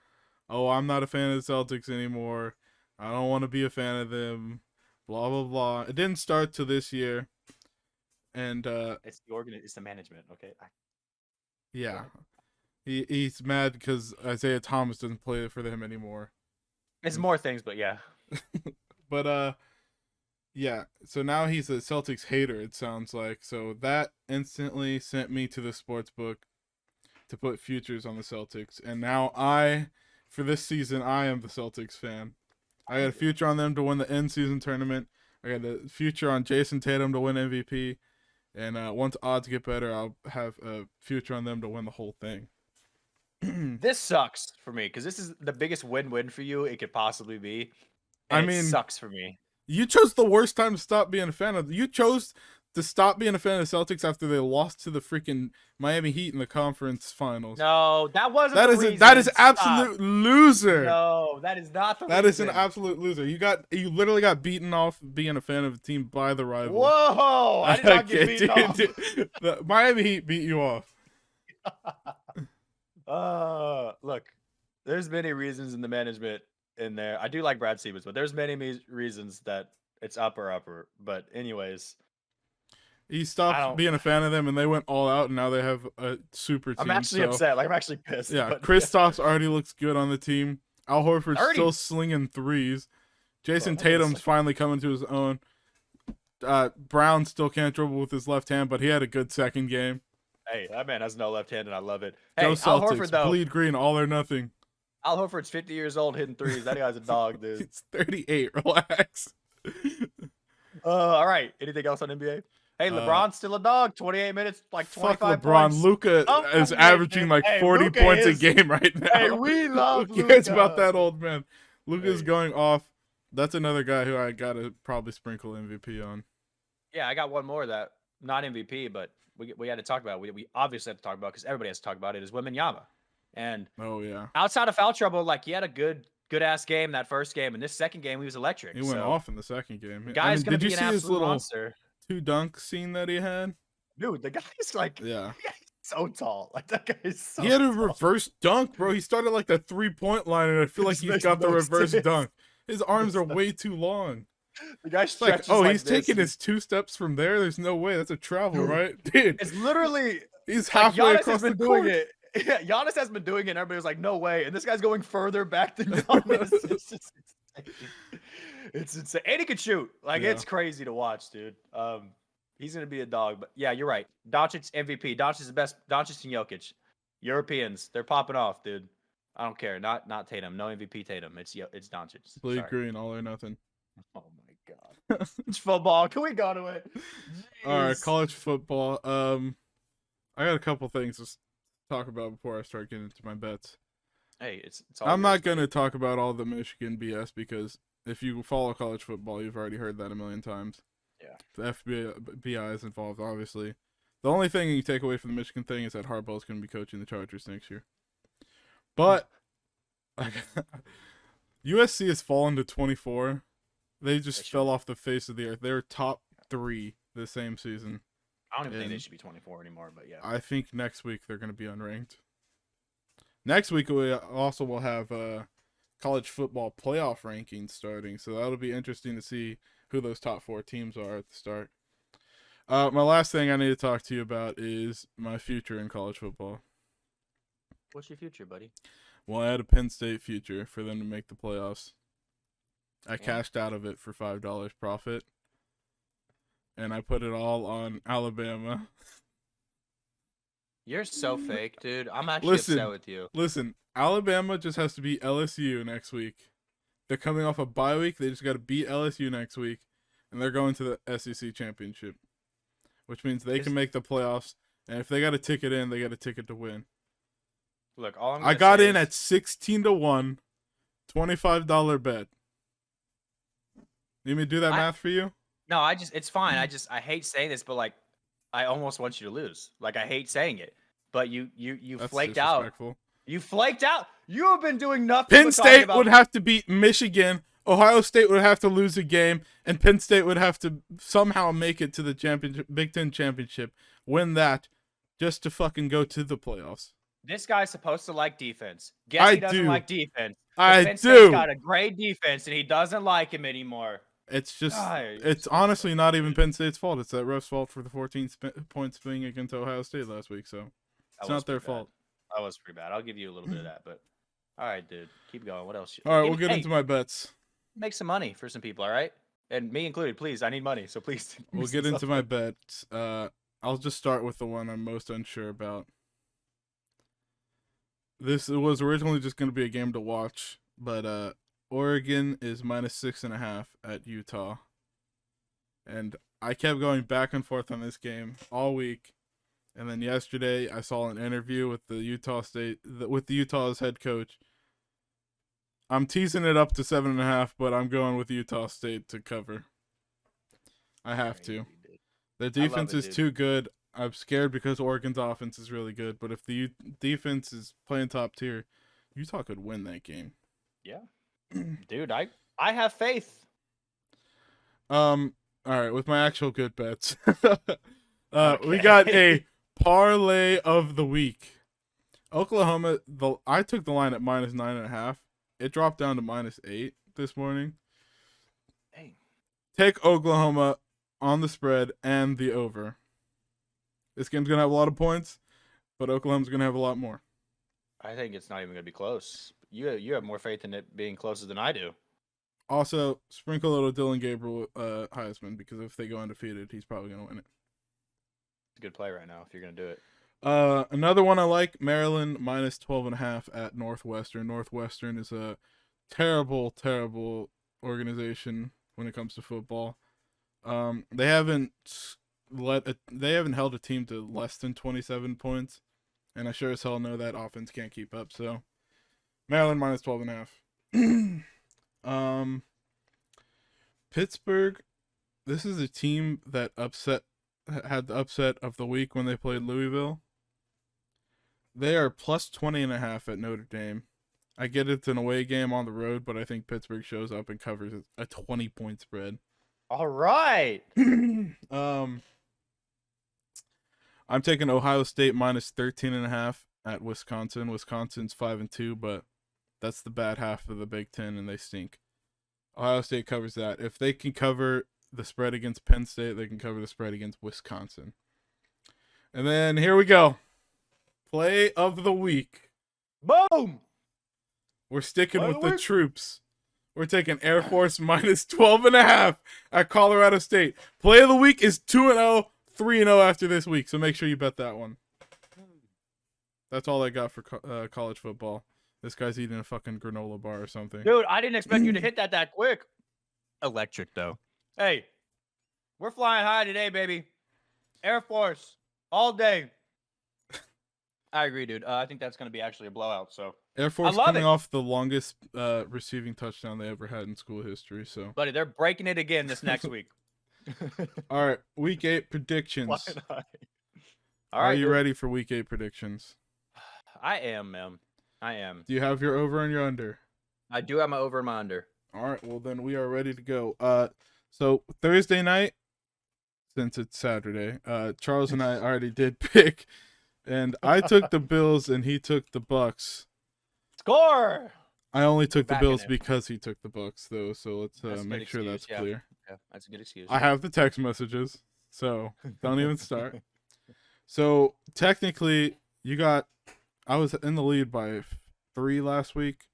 "Oh, I'm not a fan of the Celtics anymore. I don't want to be a fan of them." Blah blah blah. It didn't start to this year, and it's the management. Okay. Yeah, he's mad because Isaiah Thomas doesn't play for them anymore. It's more things, but yeah. But Yeah, so now he's a Celtics hater, it sounds like. So that instantly sent me to the sports book to put futures on the Celtics. And now for this season, I am the Celtics fan. I got a future on them to win the end season tournament. I got a future on Jason Tatum to win MVP. And once odds get better, I'll have a future on them to win the whole thing. This sucks for me because this is the biggest win-win for you it could possibly be, I and it mean, sucks for me. you chose the worst time to stop being a fan of. You chose to stop being a fan of the Celtics after they lost to the freaking Miami Heat in the conference finals. No, that wasn't That the is reason. that is Stop. absolute loser. No, that is not the That reason. is an absolute loser. You literally got beaten off being a fan of a team by the rival. Whoa! I did not get beaten off. The Miami Heat beat you off. Look, there's many reasons in the management in there. I do like Brad Stevens, but there's many reasons that it's upper. But anyways, He stopped being a fan of them, and they went all out, and now they have a super team. I'm actually upset. Like, I'm actually pissed. Yeah, but, Kristaps already looks good on the team. Al Horford's still slinging threes. Jason Tatum's finally coming to his own. Brown still can't dribble with his left hand, but he had a good second game. Hey, that man has no left hand, and I love it. Hey, Go Al Celtics, Horford, though. bleed green, all or nothing. Al Horford's 50 years old hitting threes. That guy's a dog, dude. He's 38. Relax. All right. Anything else on NBA? Hey, LeBron's still a dog. 28 minutes, like 25 fuck LeBron. points. Luka is averaging like 40 points a game right now. Hey, we love Who cares Luka. about that old man? Luka's going off. That's another guy who I gotta probably sprinkle MVP on. Yeah, I got one more that not MVP, but we had to talk about. We obviously have to talk about because everybody has to talk about it. Is Wembanyama, and oh yeah, outside of foul trouble, like he had a good ass game that first game, and this second game he was electric. He went off in the second game. Guy's gonna did you be an see his absolute little monster. 2 dunk scene that he had? Dude, the guy's like, yeah, he's so tall. Like that guy is so. He had a tall. reverse dunk, bro. He started like the 3-point line, and I feel like he's got the reverse dunk. His arms are way too long. The guy stretches like, he's taking his 2 steps from there. There's no way. That's a travel, right? Dude, it's literally he's halfway across the court. Doing it. Yeah, Giannis has been doing it, and everybody was like, no way. And this guy's going further back than Giannis. It's just insane. It's insane. And he could shoot. Like, it's crazy to watch, dude. He's going to be a dog. But, yeah, you're right. Doncic MVP. Doncic is the best. Doncic and Jokic. Europeans, they're popping off, dude. I don't care. Not Tatum. No MVP Tatum. It's Doncic. Bleed green, all or nothing. Oh, my God. It's football. Can we go to it? Jeez. All right, college football. I got a couple things to talk about before I start getting into my bets. Hey, it's all I'm not going to talk about all the Michigan BS because if you follow college football, you've already heard that a million times. Yeah. The FBI is involved, obviously. The only thing you take away from the Michigan thing is that Harbaugh's going to be coaching the Chargers next year. But USC has fallen to 24. They just fell off the face of the earth. They were top 3 the same season. I don't even think they should be 24 anymore, but yeah. I think next week they're going to be unranked. Next week we also will have college football playoff rankings starting, so that'll be interesting to see who those top 4 teams are at the start. My last thing I need to talk to you about is my future in college football. What's your future, buddy? Well, I had a Penn State future for them to make the playoffs. I cashed out of it for $5 profit. And I put it all on Alabama. You're so fake, dude. I'm actually upset with you. Listen, Alabama just has to beat LSU next week. They're coming off a bye week. They just got to beat LSU next week. And they're going to the SEC championship. Which means they can make the playoffs. And if they got a ticket in, they got a ticket to win. Look, all I'm I got in at 16-1, $25 bet. Need me to do that math for you? No, it's fine. I hate saying this, but like, I almost want you to lose. Like, I hate saying it, but you flaked out. You flaked out. You have been doing nothing. Penn State would have to beat Michigan. Ohio State would have to lose a game, and Penn State would have to somehow make it to the championship, Big Ten championship, win that, just to fucking go to the playoffs. This guy's supposed to like defense. Guess he doesn't like defense. Penn State's got a great defense, and he doesn't like him anymore. It's just, it's honestly not even Penn State's fault. It's that ref's fault for the 14-point swing against Ohio State last week, so it's not their fault. That was pretty bad. I'll give you a little bit of that, but all right, dude. Keep going. What else? All right, we'll get into my bets. Make some money for some people, all right? and me included. Please, I need money, so please. give me We'll some get into stuff. my bets. I'll just start with the one I'm most unsure about. This was originally just going to be a game to watch, but Oregon is -6.5 at Utah, and I kept going back and forth on this game all week. And then yesterday, I saw an interview with the Utah's head coach. I'm teasing it up to 7.5, but I'm going with Utah State to cover. I have to. The defense is too good. I'm scared because Oregon's offense is really good, but if the defense is playing top tier, Utah could win that game. Yeah, dude, I have faith. All right, with my actual good bets, Okay. we got a parlay of the week. Oklahoma. I took the line at -9.5. It dropped down to -8 this morning. Hey. Take Oklahoma on the spread and the over. This game's gonna have a lot of points, but Oklahoma's gonna have a lot more. I think it's not even gonna be close. You have more faith in it being closer than I do. Also, sprinkle a little Dylan Gabriel Heisman, because if they go undefeated, he's probably gonna win it. It's a good play right now if you're gonna do it. Another one I like, Maryland -12.5 at Northwestern. Northwestern is a terrible, terrible organization when it comes to football. They haven't held a team to less than 27 points, and I sure as hell know that offense can't keep up. So, Maryland -12.5. Pittsburgh. This is a team that had the upset of the week when they played Louisville. They are +20.5 at Notre Dame. I get it's an away game on the road, but I think Pittsburgh shows up and covers a 20-point spread. All right. I'm taking Ohio State -13.5 at Wisconsin. Wisconsin's 5-2, but that's the bad half of the Big Ten, and they stink. Ohio State covers that. If they can cover the spread against Penn State, they can cover the spread against Wisconsin. And then here we go. Play of the week. Boom. We're sticking with the troops. We're taking Air Force -12.5 at Colorado State. Play of the week is 2-0, 3-0 after this week, so make sure you bet that one. That's all I got for college football. This guy's eating a fucking granola bar or something. Dude, I didn't expect you to hit that quick. Electric, though. Hey, we're flying high today, baby. Air Force, all day. I agree, dude. I think that's going to be actually a blowout. So Air Force coming off the longest receiving touchdown they ever had in school history. So, buddy, they're breaking it again this next week. All right, Week 8 predictions. All right, Are you ready for Week 8 predictions? I am, man. I am. Do you have your over and your under? I do have my over and my under. All right, well then we are ready to go. So Thursday night, since it's Saturday, Charles and I already did pick, and I took the Bills and he took the Bucks. Score! I only took the Bills because he took the Bucks, though. So let's make sure that's clear. Yeah, that's a good excuse. I have the text messages, so don't even start. So technically, I was in the lead by 3 last week.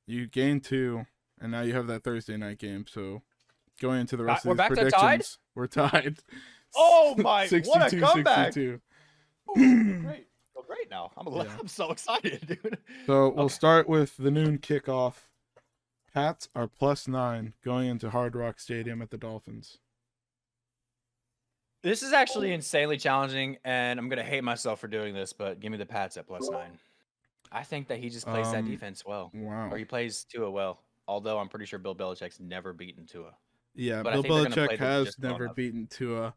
You gained 2, and now you have that Thursday night game. So going into the rest of these predictions, we're tied. Oh my! 62, what a comeback! 62. Great. Oh, great now. I'm so excited, dude. So we'll start with the noon kickoff. Pats are +9 going into Hard Rock Stadium at the Dolphins. This is actually insanely challenging, and I'm gonna hate myself for doing this, but give me the Pats at +9. I think that he just plays that defense well. Wow. Or he plays Tua well. Although I'm pretty sure Bill Belichick's never beaten Tua. Yeah, but Bill Belichick has never beaten Tua.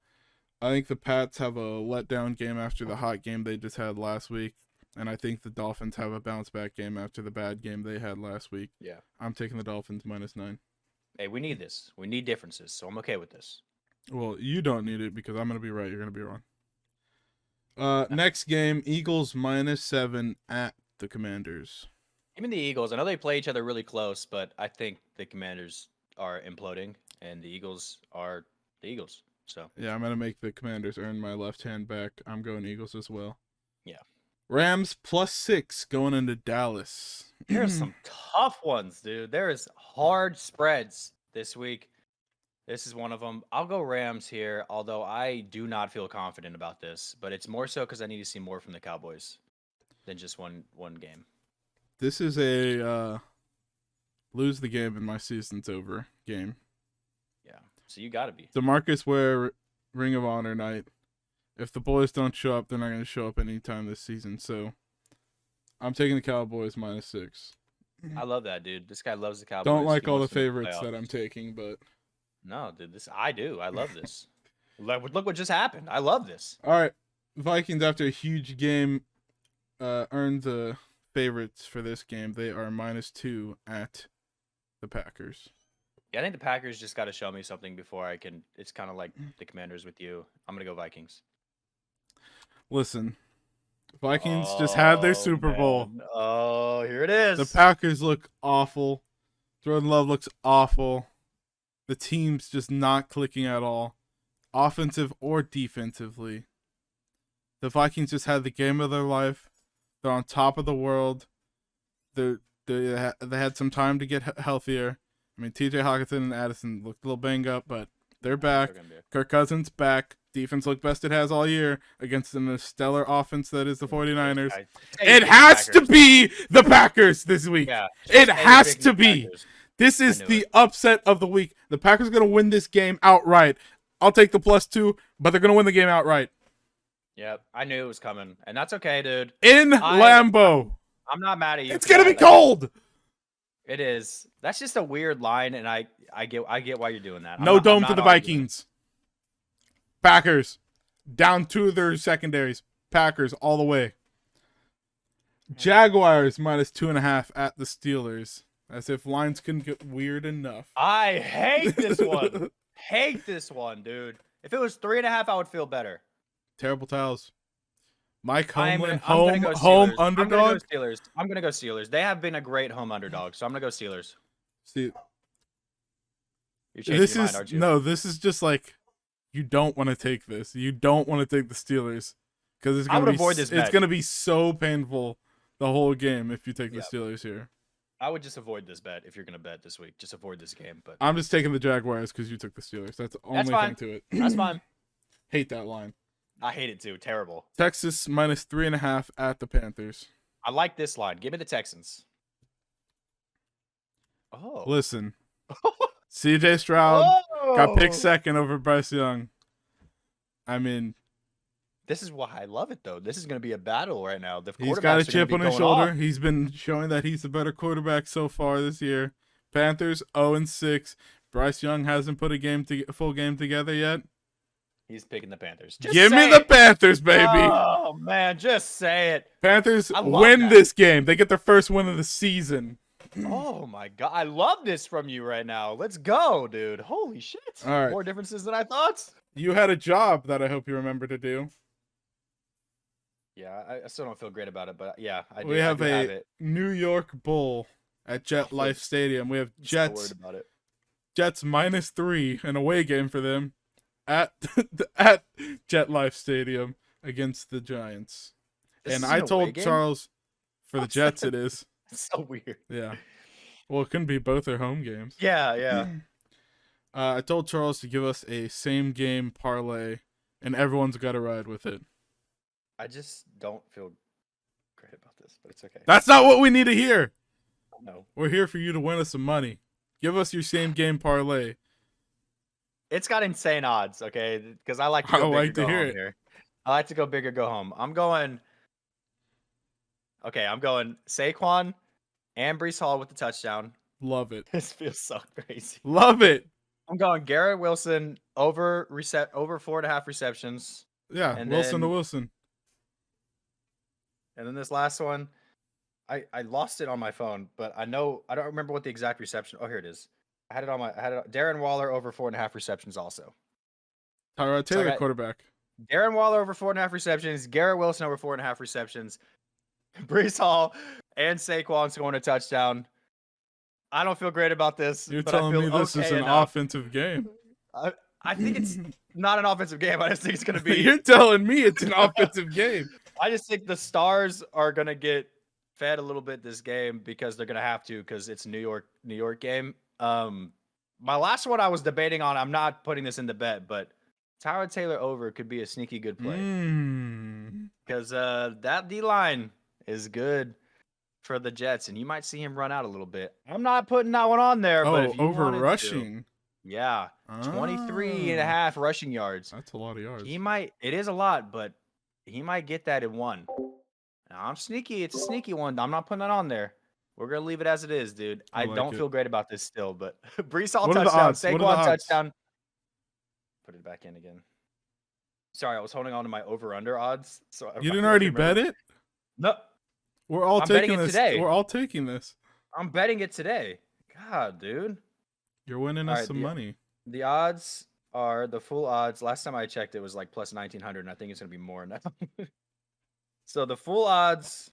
I think the Pats have a letdown game after the hot game they just had last week. And I think the Dolphins have a bounce back game after the bad game they had last week. Yeah. I'm taking the Dolphins -9. Hey, we need this. We need differences, so I'm okay with this. Well, you don't need it because I'm going to be right. You're going to be wrong. Next game, Eagles -7 at the Commanders. Even the Eagles, I know they play each other really close, but I think the Commanders are imploding, and the Eagles are the Eagles. So yeah, I'm going to make the Commanders earn my left hand back. I'm going Eagles as well. Yeah. Rams +6 going into Dallas. There's some tough ones, dude. There is hard spreads this week. This is one of them. I'll go Rams here, although I do not feel confident about this. But it's more so because I need to see more from the Cowboys than just one game. This is a lose the game and my season's over game. Yeah. So you got to be. DeMarcus Ware, Ring of Honor night. If the boys don't show up, they're not going to show up anytime this season. So I'm taking the Cowboys -6. I love that, dude. This guy loves the Cowboys. Don't like He all the wants them to favorites that playoffs. I'm taking, but No, dude. I do. I love this. Look what just happened. I love this. all right. Vikings, after a huge game, earned the favorites for this game. They are -2 at the Packers. Yeah, I think the Packers just got to show me something before I can. It's kind of like the Commanders with you. I'm gonna go Vikings. Listen, Vikings just had their Oh, Super Bowl. man. Oh, here it is. The Packers look awful. Jordan Love looks awful. The team's just not clicking at all, offensive or defensively. The Vikings just had the game of their life. They're on top of the world. They had some time to get healthier. I mean, T.J. Hawkinson and Addison looked a little banged up, but they're back. Kirk Cousins back. Defense looked best it has all year against a stellar offense that is the 49ers. It has to be the Packers this week. Yeah, it has to be. This is the upset of the week. The Packers are going to win this game outright. I'll take the +2, but they're going to win the game outright. Yep, I knew it was coming, and that's okay, dude. In Lambeau. I'm not mad at you. It's going to be cold. It is. That's just a weird line, and I get why you're doing that. No dome for the Vikings. Packers down 2 of their secondaries. Packers all the way. Jaguars -2.5 at the Steelers. As if lines couldn't get weird enough. I hate this one. Hate this one, dude. If it was 3.5, I would feel better. Terrible towels. Mike Holmgren, home underdog. I'm gonna go Steelers. They have been a great home underdog, so I'm gonna go Steelers. See, you're changing your mind, aren't you? No, this is just like you don't want to take this. You don't want to take the Steelers because it's gonna avoid this. It's gonna be so painful the whole game if you take the Steelers here. I would just avoid this bet if you're gonna bet this week. Just avoid this game. But I'm just taking the Jaguars because you took the Steelers. That's the only thing to it. That's fine. Hate that line. I hate it too. Terrible. Texas -3.5 at the Panthers. I like this line. Give me the Texans. Oh. Listen. CJ Stroud got picked second over Bryce Young. I mean, this is why I love it, though. This is going to be a battle right now. He's got a chip on his shoulder. He's been showing that he's the better quarterback so far this year. Panthers 0-6. Bryce Young hasn't put a full game together yet. He's picking the Panthers. Give me the Panthers, baby. Oh, man. Just say it. Panthers win this game. They get their first win of the season. Oh, my God. I love this from you right now. Let's go, dude. Holy shit. All right. More differences than I thought. You had a job that I hope you remember to do. Yeah, I still don't feel great about it, but yeah, I do. We have a New York Bull at Jet Life Stadium. We have Jets. So worried about it. Jets -3, an away game for them at Jet Life Stadium against the Giants. And I told Charles for the Jets it is. It's so weird. Yeah. Well, it couldn't be both their home games. Yeah, yeah. I told Charles to give us a same game parlay, and everyone's got to ride with it. I just don't feel great about this, but it's okay. That's not what we need to hear. No. We're here for you to win us some money. Give us your same game parlay. It's got insane odds, okay? Because I like to go big or go home here. I like to go big or go home. I'm going Saquon and Breece Hall with the touchdown. Love it. This feels so crazy. Love it. I'm going Garrett Wilson over 4.5 receptions. Yeah, and Wilson to Wilson. And then this last one, I lost it on my phone, but I don't remember what the exact reception. Oh, here it is. I had it Darren Waller over 4.5 receptions also. Tyrod Taylor quarterback. Darren Waller over 4.5 receptions. Garrett Wilson over 4.5 receptions. Breece Hall and Saquon's going to touchdown. I don't feel great about this. You're telling me this is an offensive game. I think it's not an offensive game. I just think it's going to be. You're telling me it's an offensive game. I just think the Stars are going to get fed a little bit this game because they're going to have to because it's New York game. My last one I was debating on. I'm not putting this in the bet, but Tyrod Taylor over could be a sneaky good play because that D line is good for the Jets, and you might see him run out a little bit. I'm not putting that one on there, but Oh, if you over wanted to, rushing. yeah, 23 and a half rushing yards. That's a lot of yards. He might. It is a lot, but he might get that in one. Now, I'm sneaky. It's a sneaky one. I'm not putting that on there. We're gonna leave it as it is, dude. I like don't it. feel great about this still, but Brees Hall What are the touchdown, odds? What are the Saquon odds? touchdown. Put it back in again. Sorry, I was holding on to my over/under odds. So You didn't already bet it? No, We're all I'm betting taking it this. today. We're all taking this. I'm betting it today. God, dude. You're winning us some money. The odds are the full odds. Last time I checked, it was like plus 1900, and I think it's gonna be more now. So the full odds.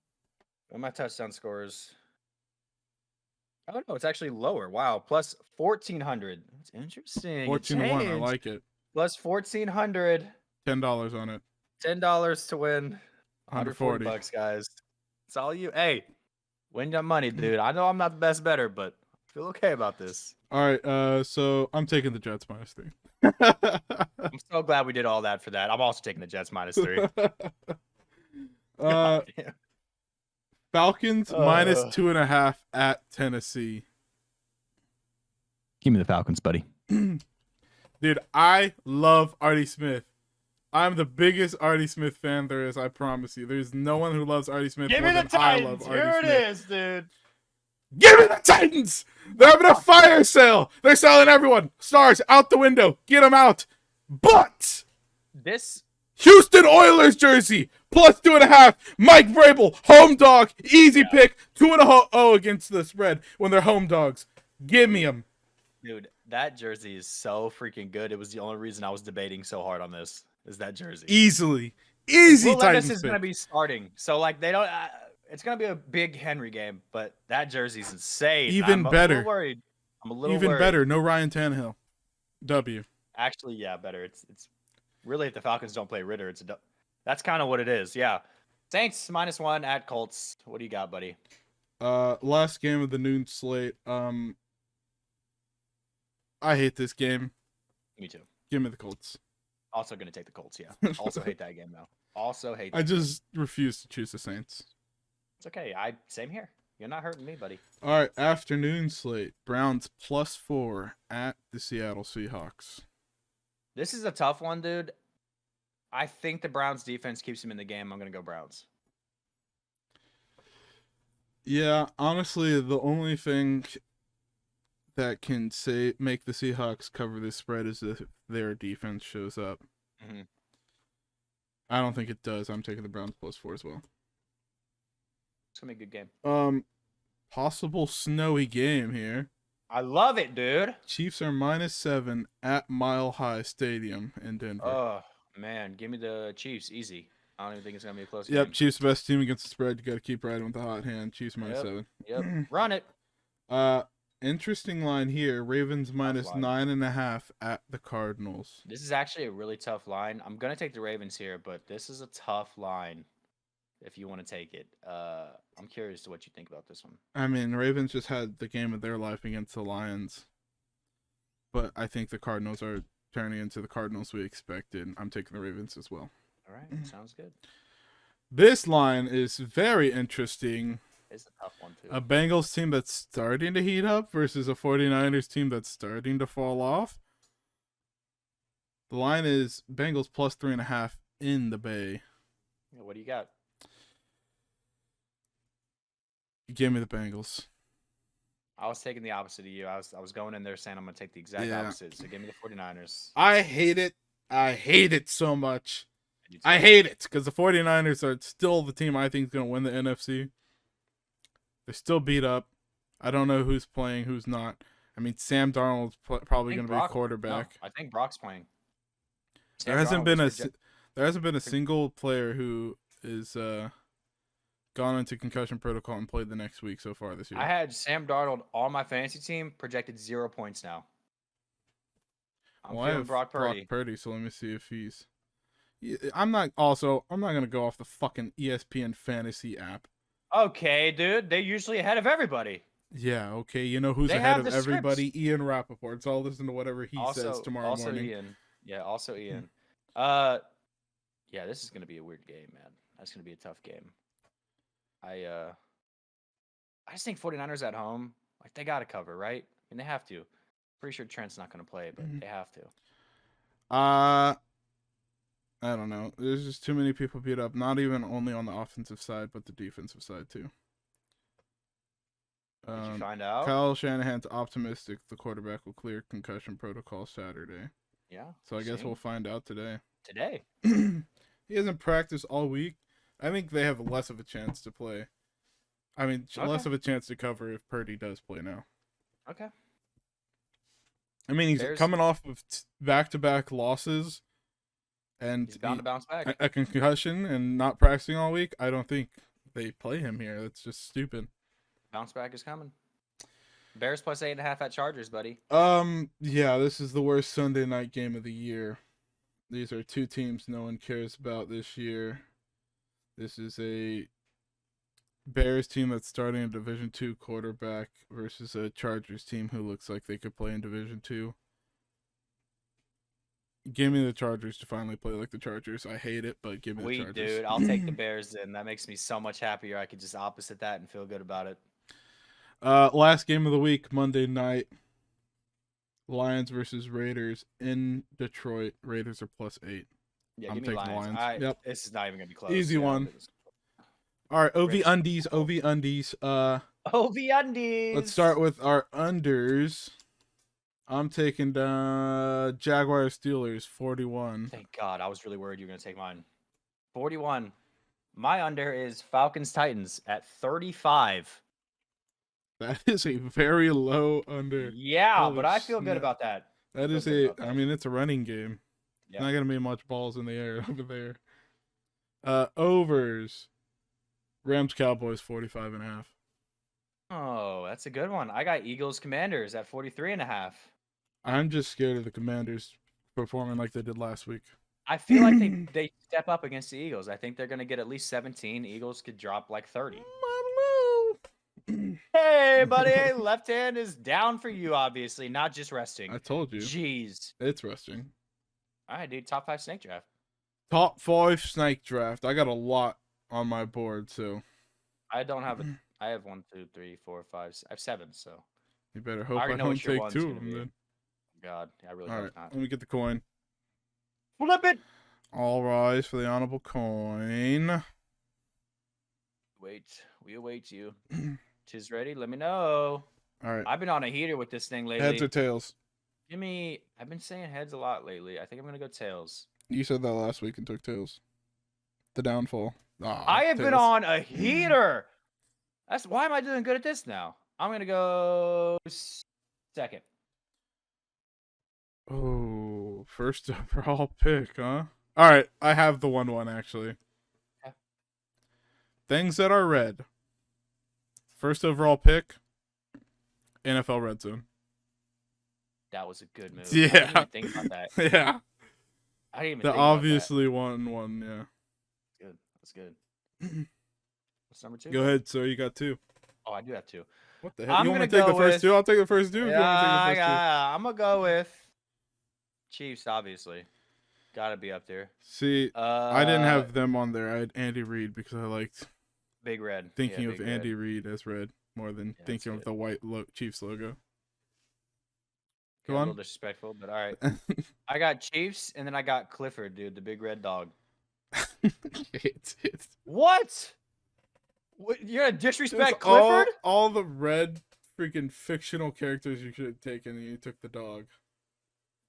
What are my touchdown scores? Oh no, it's actually lower. Wow, plus 1400. That's interesting. 14-1. I like it. Plus 1400. $10 on it. $10 to win. 140 bucks, guys. It's all you. Hey, win your money, dude. I know I'm not the best bettor, but I feel okay about this. All right. So I'm taking the Jets -3. I'm so glad we did all that for that. I'm also taking the Jets -3. Falcons -2.5 at Tennessee. Give me the Falcons, buddy. Dude, I love Artie Smith. I'm the biggest Artie Smith fan there is, I promise you. There's no one who loves Artie Smith more than I love Artie Smith. Here it is, dude. Give me the Titans! They're having a fire sale! They're selling everyone! Stars, out the window! Get them out! But this Houston Oilers jersey, +2.5. Mike Vrabel, home dog, easy pick, 2.0 against the spread when they're home dogs. Give me them. Dude, that jersey is so freaking good. It was the only reason I was debating so hard on this. Is that jersey? Easy Will Titans Levis is going to be starting. So, like, they don't... it's going to be a big Henry game, but that jersey's insane. Even better. I'm a little worried. I'm a little Even worried. better. No Ryan Tannehill. W. Actually, yeah, better. It's really, if the Falcons don't play Ritter, that's kind of what it is. Yeah. Saints -1 at Colts. What do you got, buddy? Last game of the noon slate. I hate this game. Me too. Give me the Colts. Also going to take the Colts, yeah. Also hate that game, though. Also hate that I just refuse to choose the Saints. It's okay. Same here. You're not hurting me, buddy. All right, afternoon slate. Browns +4 at the Seattle Seahawks. This is a tough one, dude. I think the Browns defense keeps them in the game. I'm going to go Browns. Yeah, honestly, the only thing that can make the Seahawks cover this spread is if their defense shows up. Mm-hmm. I don't think it does. I'm taking the Browns +4 as well. It's going to be a good game. Possible snowy game here. I love it, dude. Chiefs are -7 at Mile High Stadium in Denver. Oh, man. Give me the Chiefs. Easy. I don't even think it's going to be a close game. Yep, Chiefs best team against the spread. You got to keep riding with the hot hand. Chiefs -7. Yep. Run it. Interesting line here. Ravens -9.5 at the Cardinals. This is actually a really tough line. I'm going to take the Ravens here, but this is a tough line if you want to take it. I'm curious to what you think about this one. I mean, Ravens just had the game of their life against the Lions. But I think the Cardinals are turning into the Cardinals we expected. I'm taking the Ravens as well. All right. Sounds good. This line is very interesting. It's a tough one, too. A Bengals team that's starting to heat up versus a 49ers team that's starting to fall off. The line is Bengals +3.5 in the Bay. Yeah, what do you got? Give me the Bengals. I was taking the opposite of you. I was going in there saying I'm going to take the exact opposite. So give me the 49ers. I hate it. I hate it so much. I hate it because the 49ers are still the team I think is going to win the NFC. They're still beat up. I don't know who's playing, who's not. I mean, Sam Darnold's probably going to be a quarterback. No, I think Brock's playing. There hasn't been a single player who is gone into concussion protocol and played the next week so far this year. I had Sam Darnold on my fantasy team, projected 0 points now. I'm feeling Brock Purdy. So let me see if he's. I'm not going to go off the fucking ESPN fantasy app. Okay, dude. They're usually ahead of everybody. Yeah, okay. You know who's They ahead have of the scripts. everybody? Ian Rappaport. So I'll listen to whatever he says tomorrow Also morning. Ian. Yeah, also Ian. Uh, yeah, this is gonna be a weird game, man. That's gonna be a tough game. I uh, I just think 49ers at home, like they gotta cover, right? I mean, they have to. Pretty sure Trent's not gonna play, but they have to. I don't know. There's just too many people beat up. Not even only on the offensive side, but the defensive side too. Did you find out? Kyle Shanahan's optimistic the quarterback will clear concussion protocol Saturday. Yeah. So I guess we'll find out today. Today. He hasn't practiced all week. I think they have less of a chance to play. I mean, less of a chance to cover if Purdy does play now. Okay. I mean, he's coming off of back-to-back losses, and he's bound to bounce back. A concussion and not practicing all week. I don't think they play him here. That's just stupid. Bounce back is coming. Bears plus 8.5 at Chargers, buddy. Yeah, this is the worst Sunday night game of the year. These are two teams no one cares about this year. This is a Bears team that's starting a Division II quarterback versus a Chargers team who looks like they could play in Division II. Give me the Chargers to finally play like the Chargers. I hate it, but give me the Chargers. Dude, I'll take the Bears then. That makes me so much happier. I could just opposite that and feel good about it. Last game of the week, Monday night. Lions versus Raiders in Detroit. Raiders are +8. Yeah, I'm give me taking Lions. Lions. Yep. This is not even gonna be close. Easy one. All right, OV undies. OV undies. Let's start with our unders. I'm taking Jaguars Steelers 41. Thank God. I was really worried you were gonna take mine. 41. My under is Falcons Titans at 35. That is a very low under. Yeah, Holy but I feel good snap. about that. That is I mean, it's a running game. Yeah. Not gonna be much balls in the air over there. Overs. Rams Cowboys 45.5. Oh, that's a good one. I got Eagles Commanders at 43.5. I'm just scared of the Commanders performing like they did last week. I feel like they step up against the Eagles. I think they're gonna get at least 17. Eagles could drop like 30. Hey, buddy, left hand is down for you, obviously, not just resting. I told you. Jeez. It's resting. All right, dude. Top 5 snake draft. Top 5 snake draft. I got a lot on my board, so. I don't have I have 1, 2, 3, 4, 5. I have 7, so. You better hope I don't take 2 of them then. God, I really hope hope not. Let me get the coin. Flip it. All rise for the honorable coin. Wait, we await you. Tis ready. Let me know. All right. I've been on a heater with this thing lately. Heads or tails? I've been saying heads a lot lately. I think I'm gonna go tails. You said that last week and took tails. The downfall. I have been on a heater. Why am I doing good at this now? I'm gonna go second. Oh, first overall pick, huh? All right, I have the 1-1 actually. Okay. Things that are red. First overall pick, NFL Red Zone. That was a good move. Yeah. I didn't even think about that. Yeah. I didn't even The think about obviously 1-1, yeah. Good. That's good. What's number 2? Go ahead, sir. You got 2. Oh, I do have 2. What the hell? You want to take the first 2? I'll take the first 2 if you want to take the first 2. I'm going to go with Chiefs, obviously. Got to be up there. See, I didn't have them on there. I had Andy Reid because I liked Big Red. Thinking of Andy Reid as red more than thinking of the white Chiefs logo. Go on. A little disrespectful, but all right. I got Chiefs, and then I got Clifford, dude, the big red dog. What? You're gonna disrespect Clifford? All the red freaking fictional characters you should have taken, and you took the dog.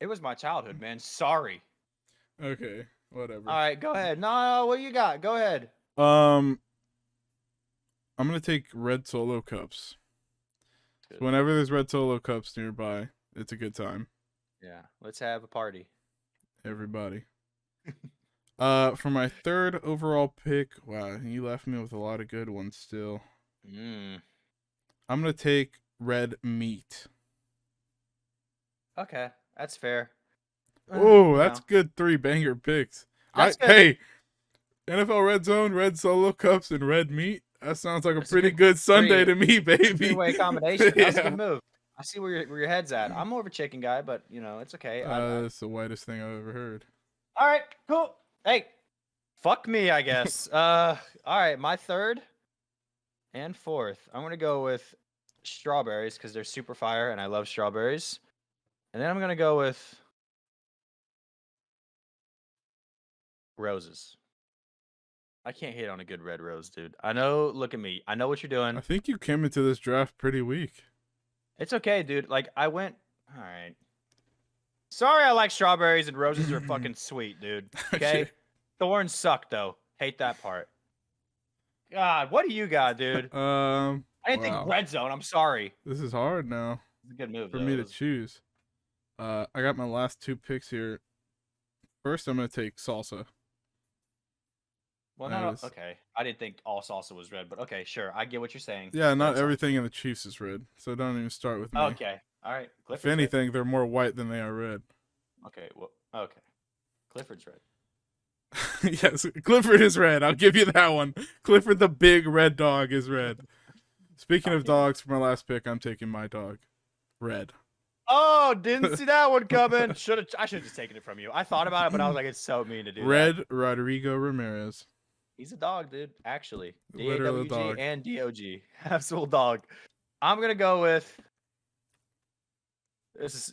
It was my childhood, man. Sorry. Okay, whatever. All right, go ahead. No, what you got? Go ahead. I'm gonna take red solo cups. Whenever there's red solo cups nearby, it's a good time. Yeah, let's have a party. Everybody. For my third overall pick, wow, you left me with a lot of good ones still. I'm gonna take red meat. Okay, that's fair. Oh, that's good 3 banger picks. Hey, NFL Red Zone, red solo cups, and red meat. That sounds like a That's a pretty good good Sunday three- to me, baby. Three-way combination. That's a Yeah. good move. I see where your head's at. I'm more of a chicken guy, but it's okay. That's the whitest thing I've ever heard. All right, cool. Hey, fuck me, I guess. All right, my third and fourth. I'm gonna go with strawberries because they're super fire and I love strawberries. And then I'm gonna go with roses. I can't hate on a good red rose, dude. I know. Look at me. I know what you're doing. I think you came into this draft pretty weak. It's okay, dude. Like I went. All right. Sorry, I like strawberries and roses are fucking sweet, dude. Okay. Thorns suck though. Hate that part. God, what do you got, dude? I didn't think red zone. I'm sorry. This is hard now It's a good move for though. me to choose. I got my last two picks here. First, I'm gonna take salsa. Well, no, okay. I didn't think all salsa was red, but okay, sure. I get what you're saying. Yeah, not Red salsa. everything in the Chiefs is red, so don't even start with me. Okay. All right. If Clifford's anything, they're more white than they are red. red. Okay. Well. Okay. Clifford's red. Yes, Clifford is red. I'll give you that one. Clifford the big red dog is red. Speaking of dogs, for my last pick, I'm taking my dog. Red. Oh, didn't see that one coming. I should have just taken it from you. I thought about it, but I was like, it's so mean to do Red that. Rodrigo Ramirez. He's a dog, dude. Actually, Literal D-A-W-G dog. and D-O-G. Absolute dog. I'm gonna go with.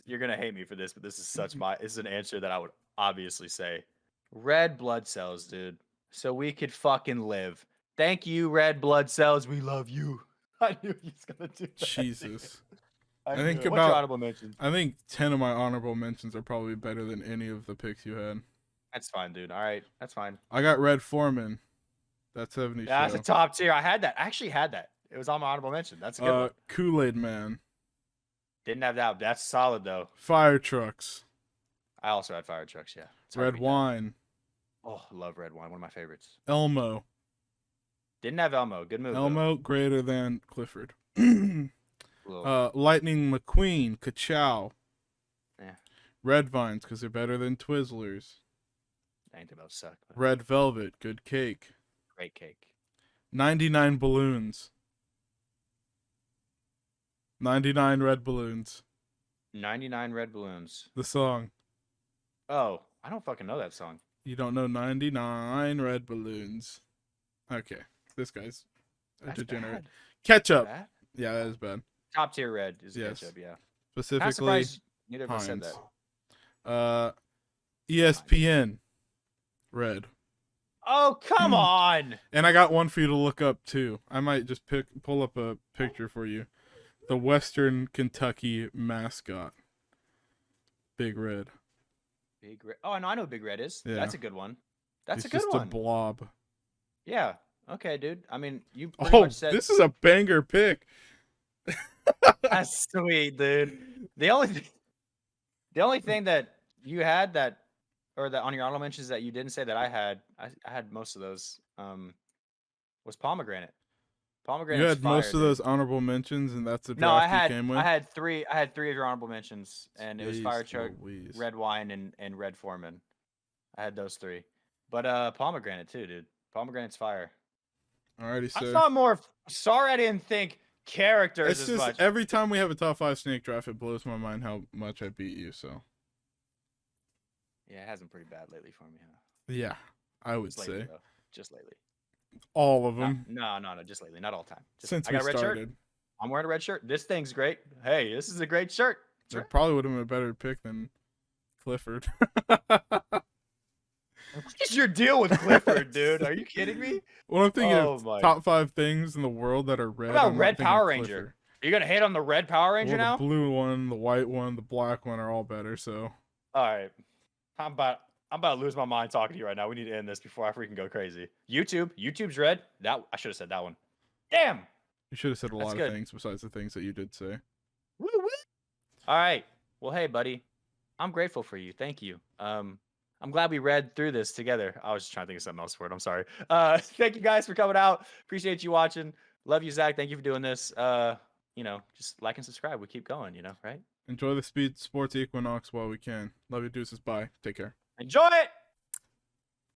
You're gonna hate me for this, but this is an answer that I would obviously say. Red blood cells, dude. So we could fucking live. Thank you, red blood cells. We love you. I knew he was gonna do that. Jesus. I think What's your about- honorable mention? I think 10 of my honorable mentions are probably better than any of the picks you had. That's fine, dude. All right, that's fine. I got Red Foreman. That 70s Yeah, that's show. a top tier. I had that. I actually had that. It was on my honorable mention. That's a good one. Kool-Aid Man. Didn't have that. That's solid though. Fire Trucks. I also had fire trucks. Yeah. It's hard to Red beat that. wine. Oh, love red wine. One of my favorites. Elmo. Didn't have Elmo. Good move. Elmo greater than Clifford. Though. Lightning McQueen. Ka-chow. Yeah. Red Vines, because they're better than Twizzlers. Ain't about suck. But Red Velvet. Good cake. great cake. 99 balloons. 99 red balloons. 99 red balloons. The song. Oh, I don't fucking know that song. You don't know 99 red balloons. Okay. This guy's a That's degenerate. bad. Ketchup. Bad? Yeah, that is bad. Top tier red is Yes. ketchup. Yeah. Not Specifically, surprised neither of us said Heinz. that. ESPN. Red. Oh, come on. And I got one for you to look up too. I might just pull up a picture for you. The Western Kentucky mascot. Big Red. Big red. Oh, I know what Big Red is. Yeah. That's a good one. That's He's a good just one. a blob. Yeah. Okay, dude. I mean, you pretty Oh, much said this is a banger pick. that's sweet, dude. The only thing that you had that on your honorable mentions that you didn't say that I had most of those was pomegranate. Pomegranate. You had most of those honorable mentions, and that's the No, draft you came with? I had three of your honorable mentions, and it was fire Jeez truck, Louise. red wine, and red foreman. I had those three, but pomegranate too, dude. Pomegranate's fire. Alrighty, I sir. saw more. Sorry, I didn't think characters It's as just much. every time we have a top 5 snake draft, it blows my mind how much I beat you. So Yeah, it has been pretty bad lately for me, huh? yeah, I would Just lately, say though. Just lately. all of them No, just lately. Not all the time. Just, since I we got a red shirt. started. I'm wearing a red shirt. This thing's great. Hey, this is a great shirt. It probably would have been a better pick than Clifford. What is your deal with Clifford, dude? Are you kidding me? Well, I'm thinking Oh of my- top 5 things in the world that are red. about I'm not Red thinking Power Clifford. Ranger? Are you gonna hate on the red Power Ranger Well, now? the blue one, the white one, the black one are all better. So All right. I'm about to lose my mind talking to you right now. We need to end this before I freaking go crazy. YouTube's red. That I should have said that one. Damn. you should have said a That's lot good. of things besides the things that you did say. Woo woo. All right. Well, hey, buddy. I'm grateful for you. Thank you. I'm glad we read through this together. I was just trying to think of something else for it. I'm sorry. Thank you guys for coming out. Appreciate you watching. Love you, Zach. Thank you for doing this. Just like and subscribe. We keep going, right? Enjoy the Speed Sports Equinox while we can. Love you, deuces. Bye. Take care. Enjoy it.